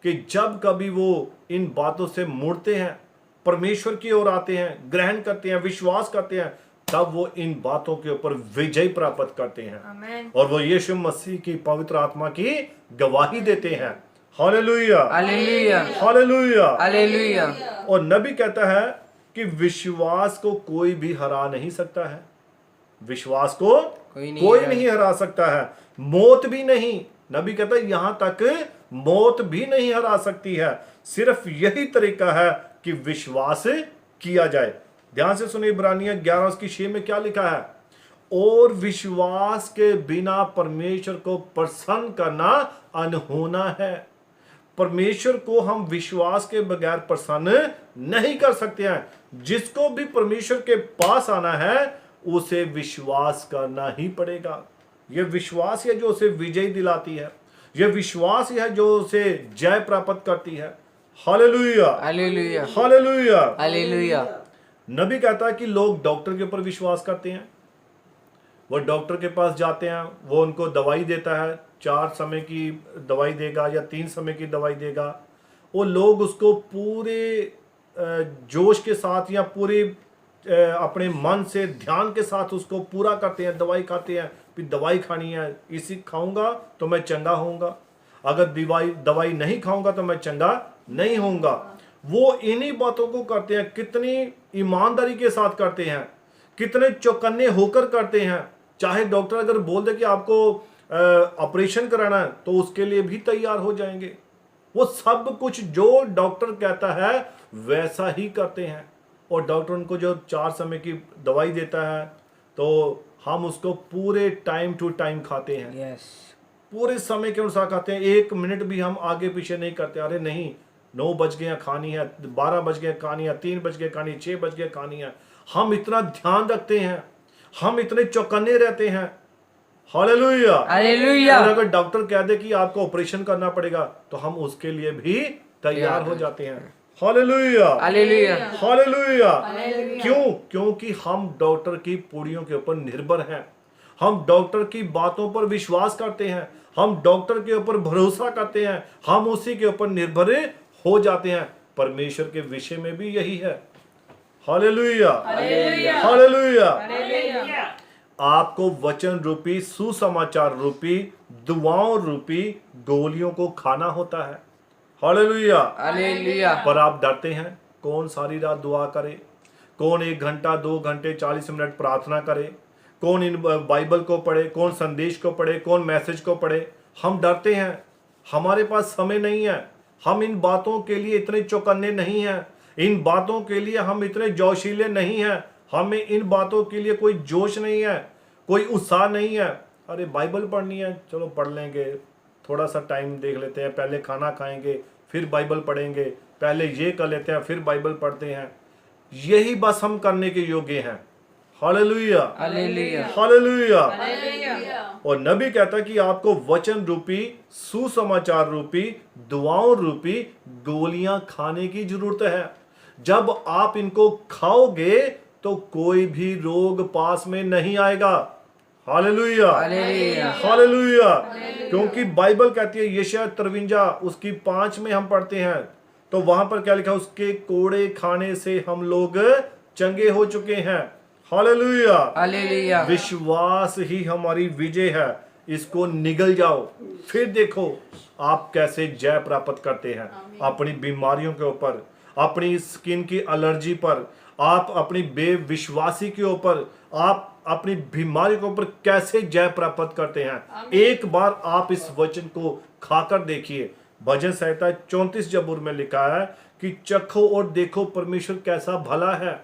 कि जब कभी वो इन बातों से मुड़ते हैं, परमेश्वर की ओर आते हैं, ग्रहण करते हैं, विश्वास करते हैं, तब वो इन बातों के ऊपर विजय प्राप्त करते हैं। आमीन। और वो यीशु मसीह की पवित्र आत्मा की गवाही देते हैं। Hallelujah, hallelujah, hallelujah. हालेलुया, और नबी कहता है कि विश्वास को कोई भी हरा नहीं सकता है। विश्वास को कोई नहीं हरा सकता है। मौत भी नहीं। नबी कहता है यहां तक मौत भी नहीं हरा सकती है। सिर्फ यही तरीका है कि विश्वास किया जाए। ध्यान से सुनिए, इब्रानियन 11:6 में क्या लिखा है? और विश्वास के बिना परमेश्वर को प्रसन्न करना अनहोना है। परमेश्वर को हम विश्वास के बगैर प्रसन्न नहीं कर सकते हैं। जिसको भी परमेश्वर के पास आना है उसे विश्वास करना ही पड़ेगा। यह विश्वास है जो उसे विजय दिलाती है। यह विश्वास है जो उसे जय प्राप्त करती है। Hallelujah, hallelujah, hallelujah. हालेलुया, नबी कहता है कि लोग डॉक्टर के ऊपर विश्वास करते हैं। वो डॉक्टर के पास जाते हैं, वो उनको दवाई देता है, 4 समय की दवाई देगा या 3 समय की दवाई देगा। वो लोग उसको पूरे जोश के साथ या पूरे अपने मन से, ध्यान के साथ उसको पूरा करते हैं, दवाई खाते हैं। फिर दवाई खानी है, इसी खाऊंगा तो मैं चंगा होऊंगा, अगर दवाई नहीं खाऊंगा तो मैं चंगा नहीं होऊंगा। वो इन्हीं बातों को करते हैं। कितनी ईमानदारी के साथ करते हैं, कितने चौकन्ने होकर करते हैं। चाहे डॉक्टर अगर बोल दे कि आपको ऑपरेशन कराना है तो उसके लिए भी तैयार हो जाएंगे। वो सब कुछ जो डॉक्टर कहता है वैसा ही करते हैं। और डॉक्टर उनको जो 4 समय की दवाई देता है तो हम उसको पूरे टाइम टू टाइम खाते हैं, यस, पूरे समय के अनुसार खाते हैं। 1 मिनट भी हम आगे पीछे नहीं करते, अरे नहीं 9 बज गए खानी है, 12 बज गए खानी है, 3 बज गए खानी है, 6 बज गए खानी है। हम इतना ध्यान रखते हैं, हम इतने चौकन्ने रहते हैं। हालेलुया, हालेलुया, और अगर डॉक्टर कह दे कि आपको ऑपरेशन करना पड़ेगा तो हम उसके लिए भी तैयार हो जाते हैं। Hallelujah, hallelujah, hallelujah. क्यों? क्योंकि हम डॉक्टर की पूड़ियों के ऊपर निर्भर हैं, हम डॉक्टर की बातों पर विश्वास करते हैं, हम डॉक्टर के ऊपर भरोसा करते हैं, हम उसी के ऊपर निर्भर हो जाते हैं। परमेश्वर के विषय में भी यही है। Hallelujah, hallelujah. आपको वचन रूपी, सुसमाचार रूपी, दुआओं रूपी गोलियों को खाना होता है। हालेलुया, हालेलुया, पर आप डरते हैं। कौन सारी रात दुआ करे, कौन 1 घंटा 2 घंटे 40 मिनट प्रार्थना करे, कौन इन बाइबल को पढ़े, कौन संदेश को पढ़े, कौन मैसेज को पढ़े। हम डरते हैं, हमारे पास समय नहीं है, हम इन बातों के लिए इतने चौकन्ने नहीं हैं, इन बातों के लिए हम इतने जोशीले नहीं हैं, हमें इन बातों के लिए कोई जोश नहीं है, कोई उत्साह नहीं है। अरे बाइबल पढ़नी है, चलो पढ़ लेंगे, थोड़ा सा टाइम देख लेते हैं, पहले खाना खाएंगे फिर बाइबल पढ़ेंगे, पहले ये कर लेते हैं फिर बाइबल पढ़ते हैं। यही बस हम करने के योग्य हैं। Hallelujah, hallelujah, hallelujah. और नबी कहता है कि आपको वचन रूपी, सुसमाचार रूपी, दुआओं रूपी गोलियां खाने की जरूरत है। जब आप इनको खाओगे तो कोई भी रोग पास में नहीं आएगा। Hallelujah, hallelujah, hallelujah. क्योंकि बाइबल कहती है, यशायाह 53 उसकी 5 में हम पढ़ते हैं तो वहां पर क्या लिखा, उसके कोड़े खाने से हम लोग चंगे हो चुके हैं। हालेलुया, हालेलुया, विश्वास ही हमारी विजय है। इसको निगल जाओ, फिर देखो आप कैसे जय प्राप्त करते हैं अपनी बीमारियों के ऊपर, अपनी स्किन की एलर्जी पर, आप अपनी बेविश्वासी के ऊपर, आप अपनी बीमारी के ऊपर कैसे जय प्राप्त करते हैं। एक बार आप इस वचन को खाकर देखिए। भजन संहिता 34 जबूर में लिखा है कि चखो और देखो परमेश्वर कैसा भला है।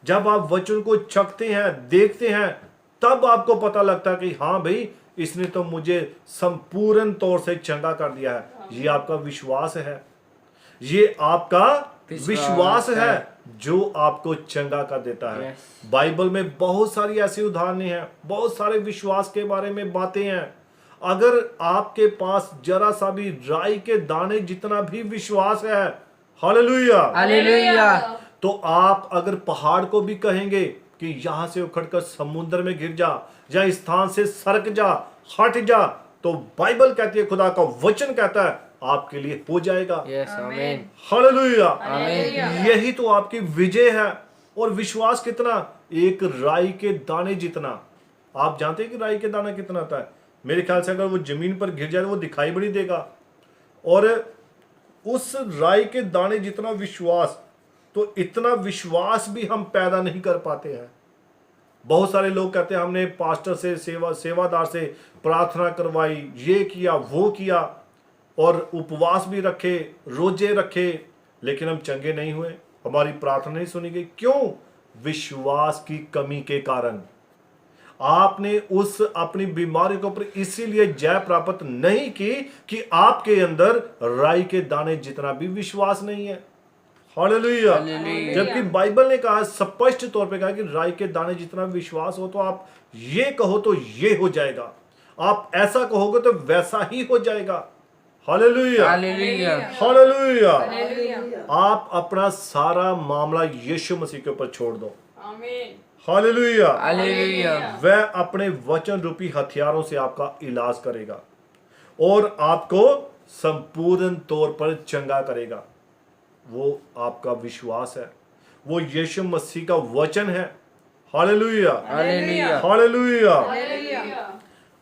जब आप वचन को चखते हैं, देखते हैं, तब आपको पता लगता है कि हाँ भाई, इसने तो मुझे संपूर्ण तौर से चंगा कर दिया है। ये आपका विश्वास है, ये आपका विश्वास है जो आपको चंगा कर देता है। बाइबल में बहुत सारी ऐसी उदाहरणें हैं, बहुत सारे विश्वास के बारे में बातें हैं। अगर आपके पास जरा सा भी राई के दाने जितना भी विश्वास है, हालेलुया, हालेलुया, तो आप अगर पहाड़ को भी कहेंगे कि यहां से उखड़कर समुद्र में गिर जा, या इस स्थान से सरक जा, हट जा, तो बाइबल कहती है, खुदा का वचन कहता है आपके लिए हो जाएगा। यस, आमीन, हालेलुया, आमीन, यही तो आपकी विजय है। और विश्वास कितना? एक राई के दाने जितना। आप जानते हैं कि राई के दाना कितना आता है? मेरे ख्याल से अगर वो जमीन पर गिर जाए तो वो दिखाई भी नहीं देगा। और उस राई के दाने जितना विश्वास, तो इतना विश्वास भी हम पैदा नहीं कर पाते हैं। बहुत सारे लोग कहते हैं हमने पास्टर से, सेवादार से प्रार्थना करवाई, ये किया वो किया, और उपवास भी रखे, रोजे रखे, लेकिन हम चंगे नहीं हुए, हमारी प्रार्थना नहीं सुनी गई। क्यों? विश्वास की कमी के कारण। आपने उस अपनी बीमारी के ऊपर इसीलिए जय प्राप्त नहीं की कि आपके अंदर राई के दाने जितना भी विश्वास नहीं है। हालेलुया। जबकि बाइबल ने कहा, स्पष्ट तौर पे कहा कि राई के दाने जितना विश्वास हो, तो आप ये कहो तो ये हो जाएगा, आप ऐसा कहोगे तो वैसा ही हो जाएगा। Hallelujah, hallelujah, hallelujah. आप अपना सारा मामला यीशु मसीह के ऊपर छोड़ दो। हालेलुया, हालेलुया, वह अपने वचन रूपी हथियारों से आपका इलाज करेगा और आपको संपूर्ण तौर पर चंगा करेगा। वो आपका विश्वास है, वो यीशु मसीह का वचन है। Hallelujah, hallelujah, hallelujah.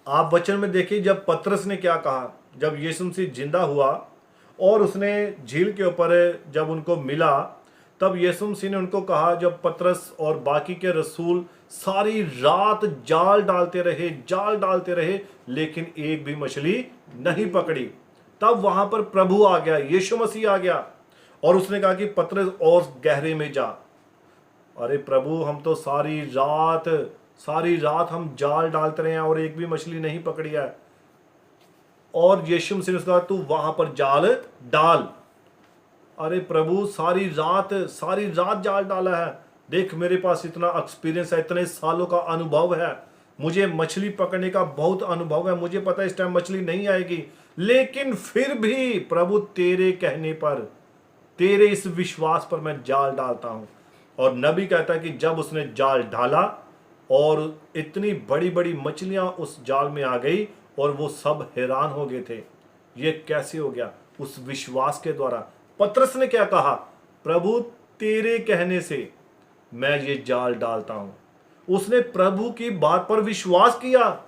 आप वचन में देखिए, जब पतरस ने क्या कहा, जब यीशु मसीह जिंदा हुआ और उसने झील के ऊपर जब उनको मिला, तब यीशु मसीह ने उनको कहा, जब पतरस और बाकी के रसूल सारी रात जाल डालते रहे, लेकिन एक भी मछली नहीं पकड़ी, तब वहां पर प्रभु आ गया, यीशु मसीह आ गया और उसने कहा कि पतरस और गहरे में जा। अरे प्रभु, हम तो सारी रात हम जाल डालते रहे हैं और एक भी मछली नहीं पकड़ी है। और यीशु मसीह ने कहा तू वहां पर जाल डाल। अरे प्रभु, सारी रात जाल डाला है, देख मेरे पास इतना एक्सपीरियंस है, इतने सालों का अनुभव है, मुझे मछली पकड़ने का बहुत अनुभव है, मुझे पता है इस टाइम मछली नहीं आएगी, लेकिन फिर भी प्रभु तेरे कहने पर, तेरे इस विश्वास पर मैं जाल डालता हूं। और नबी कहता है कि जब उसने जाल डाला और इतनी बड़ी बड़ी मछलियां उस जाल में आ गई और वो सब हैरान हो गए थे, ये कैसे हो गया? उस विश्वास के द्वारा। पतरस ने क्या कहा? प्रभु तेरे कहने से मैं ये जाल डालता हूं। उसने प्रभु की बात पर विश्वास किया,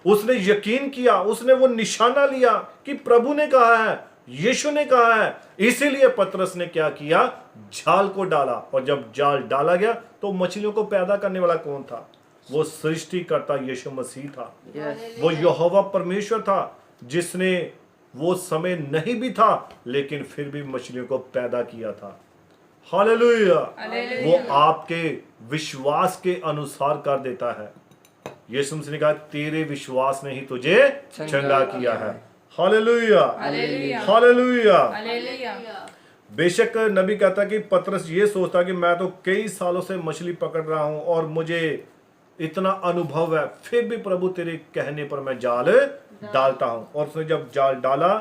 उसने यकीन किया, उसने वो निशाना लिया कि प्रभु ने कहा है, यीशु ने कहा है। इसीलिए पतरस ने क्या किया? जाल को डाला। और जब जाल डाला गया तो मछलियों को पैदा करने वाला कौन था? वो सृष्टिकर्ता यीशु मसीह था। वो यहोवा परमेश्वर था, जिसने वो समय नहीं भी था लेकिन फिर भी मछलियों को पैदा किया था। हालेलुया। वो आपके विश्वास के अनुसार कर देता है। यीशु मसीह ने कहा तेरे विश्वास ने ही तुझे चंगा किया है। Hallelujah, hallelujah. बेशक नबी कहता कि पतरस ये सोचता कि मैं तो कई सालों से मछली पकड़ रहा हूं और मुझे इतना अनुभव है, फिर भी प्रभु तेरे कहने पर मैं जाल डालता हूं। और उसने जब जाल डाला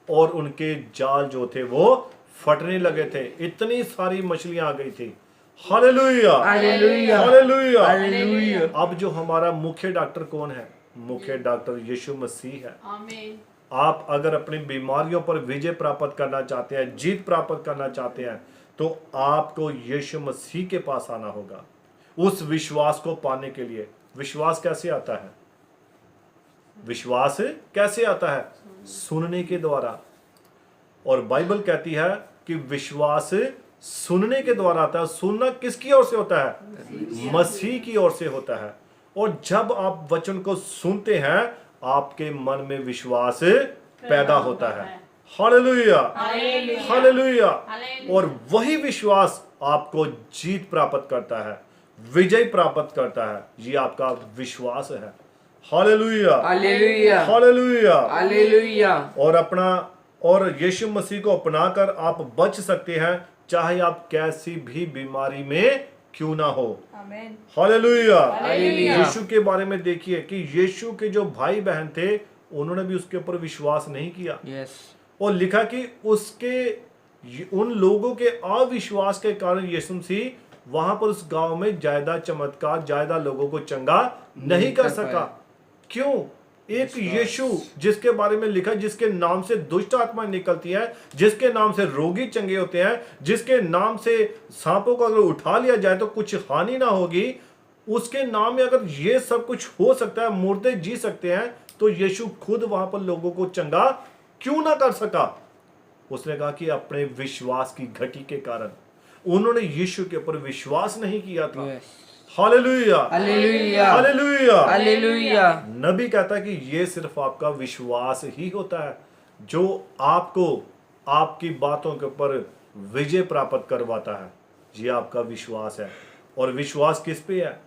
और उनके जाल जो थे वो फटने लगे थे, इतनी सारी मछलियां आ गई थी। Hallelujah, hallelujah, hallelujah, hallelujah. अब जो हमारा मुख्य डॉक्टर कौन है? मुख्य डॉक्टर यीशु मसीह है। आमीन। आप अगर अपनी बीमारियों पर विजय प्राप्त करना चाहते हैं, जीत प्राप्त करना चाहते हैं, तो आपको यीशु मसीह के पास आना होगा उस विश्वास को पाने के लिए। विश्वास कैसे आता है? विश्वास कैसे आता है? सुनने के द्वारा। और बाइबल कहती है कि विश्वास सुनने के द्वारा आता है। सुनना किसकी ओर से होता है? मसीह की ओर से होता है। और जब आप वचन को सुनते हैं, आपके मन में विश्वास पैदा होता है। Hallelujah, hallelujah. और वही विश्वास आपको जीत प्राप्त करता है, विजय प्राप्त करता है। ये आपका विश्वास है। Hallelujah, hallelujah, hallelujah, hallelujah. और यीशु मसीह को अपनाकर आप बच सकते हैं, चाहे आप कैसी भी बीमारी में क्यों ना हो। आमीन। हालेलुया। हालेलुया। यीशु के बारे में देखिए कि यीशु के जो भाई बहन थे, उन्होंने भी उसके ऊपर विश्वास नहीं किया। यस। और लिखा कि उन लोगों के अविश्वास के कारण यीशु मसीह वहां पर उस गांव में ज्यादा चमत्कार, ज्यादा लोगों को चंगा नहीं कर सका। क्यों? एक यीशु जिसके बारे में लिखा, जिसके नाम से दुष्ट आत्मा निकलती है, जिसके नाम से रोगी चंगे होते हैं, जिसके नाम से सांपों को अगर उठा लिया जाए तो कुछ हानि ना होगी, उसके नाम में अगर ये सब कुछ हो सकता है, मुर्दे जी सकते हैं, तो यीशु खुद वहां पर लोगों को चंगा क्यों ना कर सका? उसने कहा कि अपने विश्वास की घटी के कारण उन्होंने यीशु के ऊपर विश्वास नहीं किया था। Hallelujah, hallelujah, hallelujah, hallelujah. नबी कहता है कि ये सिर्फ आपका विश्वास ही होता है जो आपको आपकी बातों के ऊपर विजय प्राप्त करवाता है। ये आपका विश्वास है। और विश्वास किस पे है?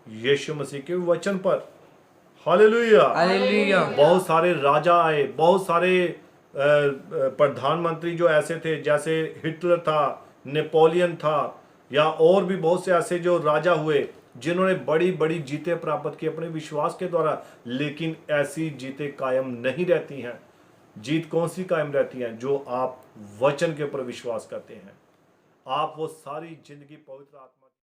यीशु मसीह के वचन पर। Hallelujah, hallelujah. बहुत सारे राजा आए, बहुत सारे प्रधानमंत्री जो ऐसे थे, जैसे हिटलर था, नेपोलियन था, या और भी बहुत से ऐसे जो राजा हुए जिन्होंने बड़ी बड़ी जीतें प्राप्त की अपने विश्वास के द्वारा। लेकिन ऐसी जीतें कायम नहीं रहती हैं। जीत कौन सी कायम रहती है? जो आप वचन के ऊपर विश्वास करते हैं। आप वो सारी जिंदगी पवित्र आत्मा